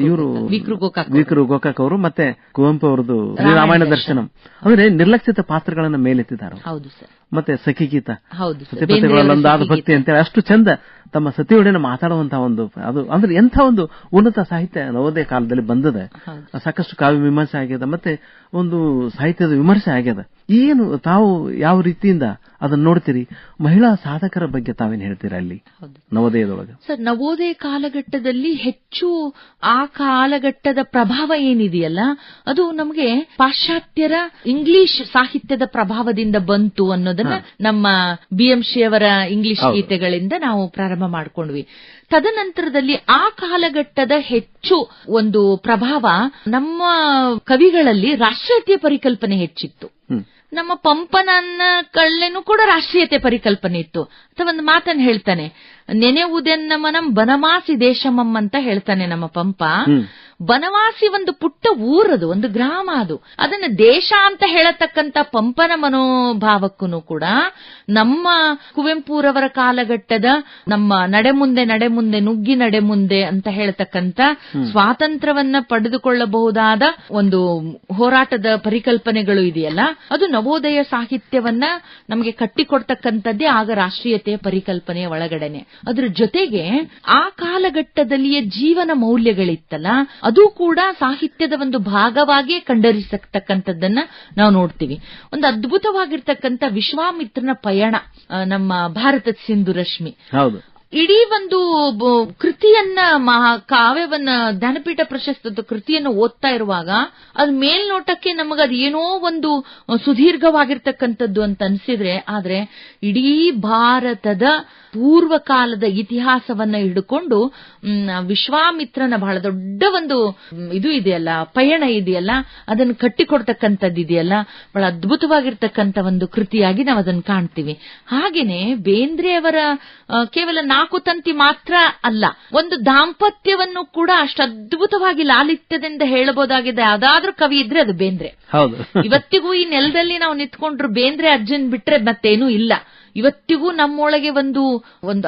ಇವರು ವಿಕ್ರು ಗೋಕಾಕ್ ಅವರು, ಮತ್ತೆ ಕುವೆಂಪು ಅವರದ್ದು ರಾಮಾಯಣ ದರ್ಶನಂ ಅಂದ್ರೆ ನಿರ್ಲಕ್ಷಿತ ಪಾತ್ರಗಳನ್ನ ಮೇಲೆತ್ತಿದ್ದಾರೆ. ಮತ್ತೆ ಸಖಿಗೀತ, ಸತಿಪತಿಗಳಲ್ಲೊಂದಾದ ಭಕ್ತಿ ಅಂತೇಳಿ ಅಷ್ಟು ಚಂದ ತಮ್ಮ ಸತಿಯೊಡನೆ ಮಾತಾಡುವಂತಹ ಒಂದು ಅದು ಅಂದ್ರೆ ಎಂಥ ಒಂದು ಉನ್ನತ ಸಾಹಿತ್ಯ ನವೋದಯ ಕಾಲದಲ್ಲಿ ಬಂದದೆ. ಸಾಕಷ್ಟು ಕಾವ್ಯ ಮೀಮಾಂಸೆ ಆಗ್ಯದ, ಮತ್ತೆ ಒಂದು ಸಾಹಿತ್ಯದ ವಿಮರ್ಶೆ ಆಗ್ಯದ. ಏನು ತಾವು ಯಾವ ರೀತಿಯಿಂದ ಅದನ್ನ ನೋಡ್ತೀರಿ? ಮಹಿಳಾ ಸಾಧಕರ ಬಗ್ಗೆ ತಾವೇನು ಹೇಳ್ತೀರಾ ಅಲ್ಲಿ ನವೋದಯದೊಳಗೆ? ಸರ್, ನವೋದಯ ಕಾಲಘಟ್ಟದಲ್ಲಿ ಹೆಚ್ಚು ಆ ಕಾಲಘಟ್ಟದ ಪ್ರಭಾವ ಏನಿದೆಯಲ್ಲ ಅದು ನಮಗೆ ಪಾಶ್ಚಾತ್ಯರ ಇಂಗ್ಲಿಷ್ ಸಾಹಿತ್ಯದ ಪ್ರಭಾವದಿಂದ ಬಂತು ಅನ್ನೋದನ್ನ ನಮ್ಮ BMC ಅವರ ಇಂಗ್ಲಿಷ್ ಗೀತೆಗಳಿಂದ ನಾವು ಪ್ರಾರಂಭ ಮಾಡ್ಕೊಂಡ್ವಿ. ತದನಂತರದಲ್ಲಿ ಆ ಕಾಲಘಟ್ಟದ ಹೆಚ್ಚು ಒಂದು ಪ್ರಭಾವ ನಮ್ಮ ಕವಿಗಳಲ್ಲಿ ರಾಷ್ಟ್ರೀಯತೆಯ ಪರಿಕಲ್ಪನೆ ಹೆಚ್ಚಿತ್ತು. ನಮ್ಮ ಪಂಪನನ್ನ ಕಳ್ಳೆನೂ ಕೂಡ ರಾಷ್ಟ್ರೀಯತೆ ಪರಿಕಲ್ಪನೆ ಇತ್ತು. ಅಥವಾ ಒಂದು ಮಾತನ್ನು ಹೇಳ್ತಾನೆ, ನೆನೆವುದೆನ್ನ ಮನಂ ಬನವಾಸಿ ದೇಶಮಂ ಅಂತ ಹೇಳ್ತಾನೆ ನಮ್ಮ ಪಂಪ. ಬನವಾಸಿ ಒಂದು ಪುಟ್ಟ ಊರದು, ಒಂದು ಗ್ರಾಮ, ಅದು ಅದನ್ನ ದೇಶ ಅಂತ ಹೇಳತಕ್ಕಂತ ಪಂಪನ ಮನೋಭಾವಕ್ಕೂ ಕೂಡ ನಮ್ಮ ಕುವೆಂಪುರವರ ಕಾಲಘಟ್ಟದ ನಮ್ಮ ನಡೆಮುಂದೆ ನುಗ್ಗಿ ನಡೆಮುಂದೆ ಅಂತ ಹೇಳತಕ್ಕಂತ ಸ್ವಾತಂತ್ರ್ಯವನ್ನ ಪಡೆದುಕೊಳ್ಳಬಹುದಾದ ಒಂದು ಹೋರಾಟದ ಪರಿಕಲ್ಪನೆಗಳು ಇದೆಯಲ್ಲ, ಅದು ನವೋದಯ ಸಾಹಿತ್ಯವನ್ನ ನಮಗೆ ಕಟ್ಟಿಕೊಡ್ತಕ್ಕಂಥದ್ದೇ ಆಗ ರಾಷ್ಟ್ರೀಯತೆಯ ಪರಿಕಲ್ಪನೆಯ ಒಳಗಡೆನೆ. ಅದ್ರ ಜೊತೆಗೆ ಆ ಕಾಲಘಟ್ಟದಲ್ಲಿಯ ಜೀವನ ಮೌಲ್ಯಗಳಿತ್ತಲ್ಲ, ಅದು ಕೂಡ ಸಾಹಿತ್ಯದ ಒಂದು ಭಾಗವಾಗಿ ಕಂಡರಿಸತಕ್ಕಂಥದ್ದನ್ನ ನಾವು ನೋಡ್ತೀವಿ. ಒಂದು ಅದ್ಭುತವಾಗಿರ್ತಕ್ಕಂಥ ವಿಶ್ವಾಮಿತ್ರನ ಪಯಣ, ನಮ್ಮ ಭಾರತದ ಸಿಂಧು ರಶ್ಮಿ, ಇಡೀ ಒಂದು ಕೃತಿಯನ್ನ ಕಾವ್ಯವನ್ನ ಜ್ಞಾನಪೀಠ ಪ್ರಶಸ್ತಿ ಕೃತಿಯನ್ನು ಓದ್ತಾ ಇರುವಾಗ ಅದು ಮೇಲ್ನೋಟಕ್ಕೆ ನಮಗದು ಏನೋ ಒಂದು ಸುದೀರ್ಘವಾಗಿರ್ತಕ್ಕಂಥದ್ದು ಅಂತ ಅನ್ಸಿದ್ರೆ, ಆದ್ರೆ ಇಡೀ ಭಾರತದ ಪೂರ್ವ ಕಾಲದ ಇತಿಹಾಸವನ್ನ ಹಿಡ್ಕೊಂಡು ವಿಶ್ವಾಮಿತ್ರನ ಬಹಳ ದೊಡ್ಡ ಒಂದು ಇದು ಇದೆಯಲ್ಲ, ಪಯಣ ಇದೆಯಲ್ಲ, ಅದನ್ನು ಕಟ್ಟಿಕೊಡ್ತಕ್ಕಂಥದ್ದು ಇದೆಯಲ್ಲ, ಬಹಳ ಅದ್ಭುತವಾಗಿರ್ತಕ್ಕಂಥ ಒಂದು ಕೃತಿಯಾಗಿ ನಾವು ಅದನ್ನು ಕಾಣ್ತೀವಿ. ಹಾಗೇನೆ ಬೇಂದ್ರೆಯವರ ಕೇವಲ 4 ತಂತಿ ಮಾತ್ರ ಅಲ್ಲ, ಒಂದು ದಾಂಪತ್ಯವನ್ನು ಕೂಡ ಅಷ್ಟು ಅದ್ಭುತವಾಗಿ ಲಾಲಿತ್ಯದಿಂದ ಹೇಳಬಹುದಾಗಿದೆ ಯಾವ್ದಾದ್ರೂ ಕವಿ ಇದ್ರೆ ಅದು ಬೇಂದ್ರೆ. ಇವತ್ತಿಗೂ ಈ ನೆಲದಲ್ಲಿ ನಾವು ನಿಂತ್ಕೊಂಡ್ರು ಬೇಂದ್ರೆ ಅಜ್ಜನ್ ಬಿಟ್ರೆ ಮತ್ತೇನೂ ಇಲ್ಲ. ಇವತ್ತಿಗೂ ನಮ್ಮೊಳಗೆ ಒಂದು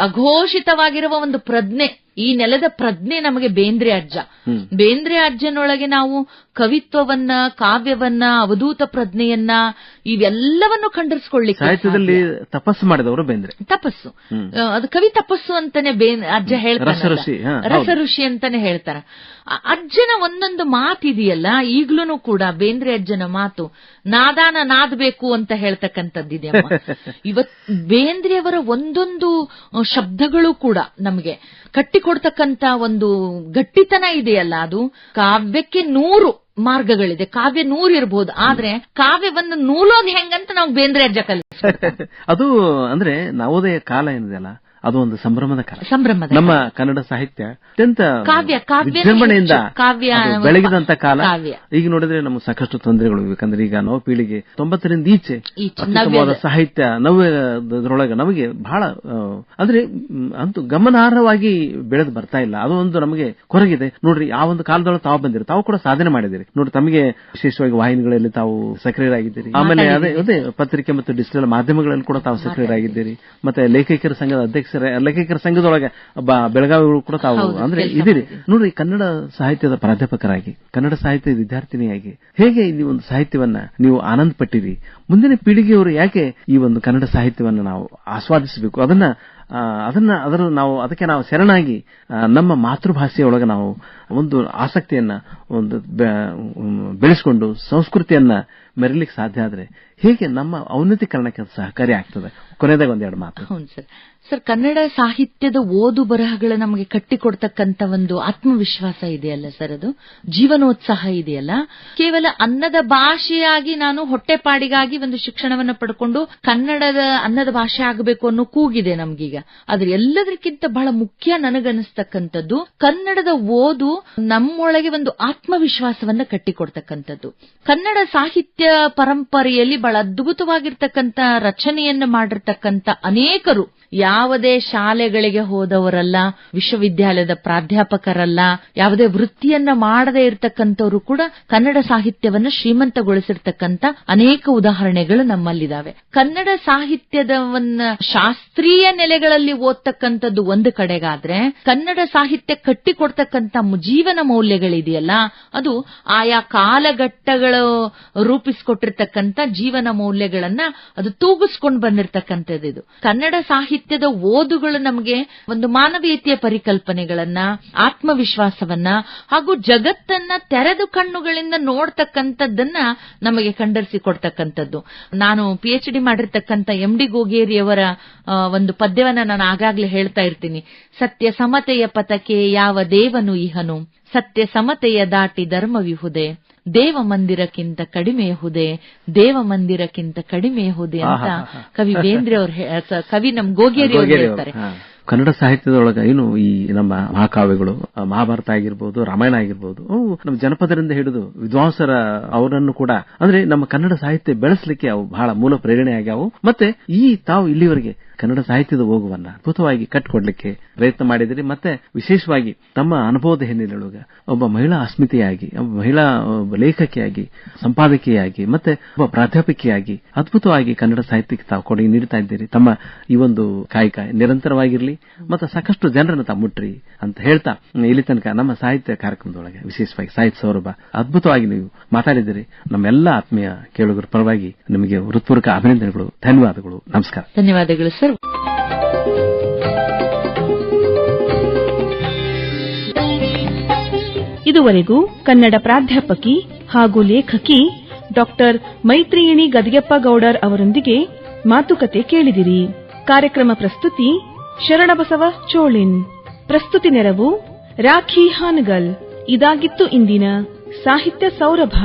ಅಘೋಷಿತವಾಗಿರುವ ಒಂದು ಪ್ರಜ್ಞೆ, ಈ ನೆಲದ ಪ್ರಜ್ಞೆ ನಮಗೆ ಬೇಂದ್ರೆ ಅಜ್ಜ. ಬೇಂದ್ರೆ ಅಜ್ಜನೊಳಗೆ ನಾವು ಕವಿತ್ವವನ್ನ, ಕಾವ್ಯವನ್ನ, ಅವಧೂತ ಪ್ರಜ್ಞೆಯನ್ನ ಇವೆಲ್ಲವನ್ನು ಖಂಡರಿಸಿಕೊಳ್ಳಿಕ್ಕೆ ಸಾಹಿತ್ಯದಲ್ಲಿ ತಪಸ್ಸು ಮಾಡಿದವರು ಬೇಂದ್ರೆ. ತಪಸ್ಸು ಅದು ಕವಿ ತಪಸ್ಸು ಅಂತಾನೆ ಅಜ್ಜ ಹೇಳ್ತಾರೆ, ರಸ ಋಷಿ ಅಂತಾನೆ ಹೇಳ್ತಾರ. ಅಜ್ಜನ ಒಂದೊಂದು ಮಾತಿದೆಯಲ್ಲ, ಈಗ್ಲೂ ಕೂಡ ಬೇಂದ್ರೆ ಅಜ್ಜನ ಮಾತು ನಾದಾನ ನಾದಬೇಕು ಅಂತ ಹೇಳ್ತಕ್ಕಂಥದ್ದಿದೆಯಮ್ಮ. ಇವತ್ ಬೇಂದ್ರೆಯವರ ಒಂದೊಂದು ಶಬ್ದಗಳು ಕೂಡ ನಮಗೆ ಕಟ್ಟಿಕೊಡ್ತಕ್ಕಂತ ಒಂದು ಗಟ್ಟಿತನ ಇದೆಯಲ್ಲ, ಅದು ಕಾವ್ಯಕ್ಕೆ 100 ಮಾರ್ಗಗಳಿದೆ. ಕಾವ್ಯ 100 ಇರಬಹುದು, ಆದ್ರೆ ಕಾವ್ಯವನ್ನು ನೂಲೋದು ಹೆಂಗಂತ ನಾವು ಬೇಂದ್ರೆ ಅಜ್ಜ ಕಲಿಸ್ತಾರೆ. ಅದು ಅಂದ್ರೆ ನವೋದಯ ಕಾಲ ಏನಿದೆಯಲ್ಲ, ಅದು ಒಂದು ಸಂಭ್ರಮದ ಕಾಲ. ನಮ್ಮ ಕನ್ನಡ ಸಾಹಿತ್ಯ ಅತ್ಯಂತ ವಿಜೃಂಭಣೆಯಿಂದ ಬೆಳಗಿದಂತ ಕಾಲ. ಈಗ ನೋಡಿದ್ರೆ ನಮ್ಗೆ ಸಾಕಷ್ಟು ತೊಂದರೆಗಳು, ಯಾಕಂದ್ರೆ ಈಗ ನವ ಪೀಳಿಗೆ 90ರಿಂದ ಈಚೆ ಅತ್ಯುತ್ತಮವಾದ ಸಾಹಿತ್ಯ ನವ್ಯದರೊಳಗೆ ನಮಗೆ ಬಹಳ ಅಂದ್ರೆ ಅಂತೂ ಗಮನಾರ್ಹವಾಗಿ ಬೆಳೆದು ಬರ್ತಾ ಇಲ್ಲ. ಅದು ಒಂದು ನಮಗೆ ಕೊರಗಿದೆ ನೋಡ್ರಿ. ಆ ಒಂದು ಕಾಲದೊಳಗೆ ತಾವು ಬಂದಿರಿ, ತಾವು ಕೂಡ ಸಾಧನೆ ಮಾಡಿದಿರಿ ನೋಡಿ. ತಮಗೆ ವಿಶೇಷವಾಗಿ ವಾಹಿನಿಗಳಲ್ಲಿ ತಾವು ಸಕ್ರಿಯರಾಗಿದ್ದೀರಿ. ಆಮೇಲೆ ಅದೇ ಪತ್ರಿಕೆ ಮತ್ತು ಡಿಜಿಟಲ್ ಮಾಧ್ಯಮಗಳಲ್ಲಿ ಕೂಡ ತಾವು ಸಕ್ರಿಯರಾಗಿದ್ದೀರಿ. ಮತ್ತೆ ಲೇಖಕರ ಸಂಘದ ಲೇಖಕರ ಸಂಘದೊಳಗೆ ಬೆಳಗಾವಿಗಳು ಕೂಡ ತಾವು ಅಂದ್ರೆ ಇದಿರಿ ನೋಡ್ರಿ. ಕನ್ನಡ ಸಾಹಿತ್ಯದ ಪ್ರಾಧ್ಯಾಪಕರಾಗಿ, ಕನ್ನಡ ಸಾಹಿತ್ಯದ ವಿದ್ಯಾರ್ಥಿನಿಯಾಗಿ ಹೇಗೆ ಈ ಒಂದು ಸಾಹಿತ್ಯವನ್ನ ನೀವು ಆನಂದ ಪಟ್ಟಿರಿ, ಮುಂದಿನ ಪೀಳಿಗೆಯವರು ಯಾಕೆ ಈ ಒಂದು ಕನ್ನಡ ಸಾಹಿತ್ಯವನ್ನ ನಾವು ಆಸ್ವಾದಿಸಬೇಕು, ಅದಕ್ಕೆ ನಾವು ಶರಣಾಗಿ ನಮ್ಮ ಮಾತೃಭಾಷೆಯೊಳಗೆ ನಾವು ಒಂದು ಆಸಕ್ತಿಯನ್ನ ಒಂದು ಬೆಳೆಸಿಕೊಂಡು ಸಂಸ್ಕೃತಿಯನ್ನ ಮೆರಲಿಕ್ಕೆ ಸಾಧ್ಯ ಆದ್ರೆ ಹೇಗೆ ನಮ್ಮ ಔನ್ನತೀಕರಣಕ್ಕೆ ಸಹಕಾರಿ ಆಗ್ತದೆ. ಕೊನೆಯದಾಗ ಒಂದೆರಡು ಮಾತು. ಹೌದು ಸರ್, ಕನ್ನಡ ಸಾಹಿತ್ಯದ ಓದು ಬರಹಗಳು ನಮಗೆ ಕಟ್ಟಿಕೊಡ್ತಕ್ಕಂತ ಒಂದು ಆತ್ಮವಿಶ್ವಾಸ ಇದೆಯಲ್ಲ ಸರ್, ಅದು ಜೀವನೋತ್ಸಾಹ ಇದೆಯಲ್ಲ. ಕೇವಲ ಅನ್ನದ ಭಾಷೆಯಾಗಿ ನಾನು ಹೊಟ್ಟೆಪಾಡಿಗಾಗಿ ಒಂದು ಶಿಕ್ಷಣವನ್ನು ಪಡ್ಕೊಂಡು ಕನ್ನಡದ ಅನ್ನದ ಭಾಷೆ ಆಗಬೇಕು ಅನ್ನೋ ಕೂಗಿದೆ ನಮ್ಗೀಗ. ಆದ್ರೆ ಎಲ್ಲದಕ್ಕಿಂತ ಬಹಳ ಮುಖ್ಯ ನನಗನ್ನಿಸ್ತಕ್ಕಂಥದ್ದು ಕನ್ನಡದ ಓದು ನಮ್ಮೊಳಗೆ ಒಂದು ಆತ್ಮವಿಶ್ವಾಸವನ್ನ ಕಟ್ಟಿಕೊಡ್ತಕ್ಕಂಥದ್ದು. ಕನ್ನಡ ಸಾಹಿತ್ಯ ಪರಂಪರೆಯಲ್ಲಿ ಬಹಳ ಅದ್ಭುತವಾಗಿರ್ತಕ್ಕಂಥ ರಚನೆಯನ್ನು ಮಾಡಿರ್ತಕ್ಕಂಥ ಅನೇಕರು ಯಾವುದೇ ಶಾಲೆಗಳಿಗೆ ಹೋದವರಲ್ಲ, ವಿಶ್ವವಿದ್ಯಾಲಯದ ಪ್ರಾಧ್ಯಾಪಕರಲ್ಲ, ಯಾವುದೇ ವೃತ್ತಿಯನ್ನ ಮಾಡದೇ ಇರತಕ್ಕಂಥವರು ಕೂಡ ಕನ್ನಡ ಸಾಹಿತ್ಯವನ್ನು ಶ್ರೀಮಂತಗೊಳಿಸಿರ್ತಕ್ಕಂಥ ಅನೇಕ ಉದಾಹರಣೆಗಳು ನಮ್ಮಲ್ಲಿದ್ದಾವೆ. ಕನ್ನಡ ಸಾಹಿತ್ಯದವನ್ನ ಶಾಸ್ತ್ರೀಯ ನೆಲೆಗಳಲ್ಲಿ ಓದ್ತಕ್ಕಂಥದ್ದು ಒಂದು ಕಡೆಗಾದ್ರೆ, ಕನ್ನಡ ಸಾಹಿತ್ಯ ಕಟ್ಟಿಕೊಡ್ತಕ್ಕಂಥ ಜೀವನ ಮೌಲ್ಯಗಳಿದೆಯಲ್ಲ, ಅದು ಆಯಾ ಕಾಲಘಟ್ಟಗಳು ರೂಪಿಸಿಕೊಟ್ಟಿರ್ತಕ್ಕಂಥ ಜೀವನ ಮೌಲ್ಯಗಳನ್ನ ಅದು ತೂಗಿಸ್ಕೊಂಡು ಬಂದಿರತಕ್ಕಂಥದ್ದು. ಕನ್ನಡ ಸಾಹಿತ್ಯದ ಓದುಗಳು ನಮಗೆ ಒಂದು ಮಾನವೀಯತೆಯ ಪರಿಕಲ್ಪನೆಗಳನ್ನ, ಆತ್ಮವಿಶ್ವಾಸವನ್ನ ಹಾಗೂ ಜಗತ್ತನ್ನ ತೆರೆದು ಕಣ್ಣುಗಳಿಂದ ನೋಡ್ತಕ್ಕಂಥದ್ದನ್ನ ನಮಗೆ ಕಂಡರಿಸಿಕೊಡ್ತಕ್ಕಂಥದ್ದು. ನಾನು PhD ಮಾಡಿರ್ತಕ್ಕಂಥ MD ಗೋಗೇರಿಯವರ ಒಂದು ಪದ್ಯವನ್ನ ನಾನು ಆಗಾಗ್ಲೇ ಹೇಳ್ತಾ ಇರ್ತೀನಿ. ಸತ್ಯ ಸಮತೆಯ ಪಥಕ್ಕೆ ಯಾವ ದೇವನು ಇಹನು, ಸತ್ಯ ಸಮತೆಯ ದಾಟಿ ಧರ್ಮವಿಹುದೆ, ದೇವ ಮಂದಿರಕ್ಕಿಂತ ಕಡಿಮೆಯಹುದೇ, ದೇವ ಮಂದಿರಕ್ಕಿಂತ ಕಡಿಮೆಯಹುದೇ ಅಂತ ಕವಿ ಬೇಂದ್ರೆ ಅವರು, ಕವಿ ನಮ್ ಗೋಗೇರಿ ಅವರು ಹೇಳ್ತಾರೆ. ಕನ್ನಡ ಸಾಹಿತ್ಯದೊಳಗ ಏನು ಈ ನಮ್ಮ ಮಹಾಕಾವ್ಯಗಳು, ಮಹಾಭಾರತ ಆಗಿರ್ಬೋದು, ರಾಮಾಯಣ ಆಗಿರ್ಬೋದು, ನಮ್ಮ ಜನಪದರಿಂದ ಹಿಡಿದು ವಿದ್ವಾಂಸರ ಅವರನ್ನು ಕೂಡ ಅಂದ್ರೆ ನಮ್ಮ ಕನ್ನಡ ಸಾಹಿತ್ಯ ಬೆಳೆಸಲಿಕ್ಕೆ ಅವು ಬಹಳ ಮೂಲ ಪ್ರೇರಣೆ ಆಗ್ಯಾವು. ಮತ್ತೆ ತಾವು ಇಲ್ಲಿವರೆಗೆ ಕನ್ನಡ ಸಾಹಿತ್ಯದ ಓಗುವನ್ನ ಅದ್ಭುತವಾಗಿ ಕಟ್ಟಿಕೊಡ್ಲಿಕ್ಕೆ ಪ್ರಯತ್ನ ಮಾಡಿದಿರಿ. ಮತ್ತೆ ವಿಶೇಷವಾಗಿ ತಮ್ಮ ಅನುಭವದ ಹಿನ್ನೆಲೆಯೊಳಗ ಒಬ್ಬ ಮಹಿಳಾ ಅಸ್ಮಿತೆಯಾಗಿ, ಒಬ್ಬ ಮಹಿಳಾ ಲೇಖಕಿಯಾಗಿ, ಸಂಪಾದಕಿಯಾಗಿ, ಮತ್ತೆ ಒಬ್ಬ ಪ್ರಾಧ್ಯಾಪಕಿಯಾಗಿ ಅದ್ಭುತವಾಗಿ ಕನ್ನಡ ಸಾಹಿತ್ಯಕ್ಕೆ ತಾವು ಕೊಡುಗೆ ನೀಡುತ್ತಾ ಇದ್ದೀರಿ. ತಮ್ಮ ಈ ಒಂದು ಕಾಯಕ ನಿರಂತರವಾಗಿರಲಿ, ಮತ್ತೆ ಸಾಕಷ್ಟು ಜನರನ್ನು ತಾವು ಮುಟ್ರಿ ಅಂತ ಹೇಳ್ತಾ ಇಲ್ಲಿ ತನಕ ನಮ್ಮ ಸಾಹಿತ್ಯ ಕಾರ್ಯಕ್ರಮದೊಳಗೆ ವಿಶೇಷವಾಗಿ ಸಾಹಿತ್ಯ ಸೌರಭ ಅದ್ಭುತವಾಗಿ ನೀವು ಮಾತಾಡಿದಿರಿ. ನಮ್ಮೆಲ್ಲ ಆತ್ಮೀಯ ಕೇಳುಗರ ಪರವಾಗಿ ನಿಮಗೆ ಹೃತ್ಪೂರ್ವಕ ಅಭಿನಂದನೆಗಳು, ಧನ್ಯವಾದಗಳು, ನಮಸ್ಕಾರ. ಧನ್ಯವಾದಗಳು ಸರ್. ಇದುವರೆಗೂ ಕನ್ನಡ ಪ್ರಾಧ್ಯಾಪಕಿ ಹಾಗೂ ಲೇಖಕಿ ಡಾಕ್ಟರ್ ಮೈತ್ರಿಯಿಣಿ ಗದಿಗೆಪ್ಪ ಗೌಡರ್ ಅವರೊಂದಿಗೆ ಮಾತುಕತೆ ಕೇಳಿದಿರಿ. ಕಾರ್ಯಕ್ರಮ ಪ್ರಸ್ತುತಿ ಶರಣಬಸವ ಚೋಳಿನ್. ಪ್ರಸ್ತುತಿ ನೆರವು ರಾಖಿ ಹಾನಗಲ್. ಇದಾಗಿತ್ತು ಇಂದಿನ ಸಾಹಿತ್ಯ ಸೌರಭ.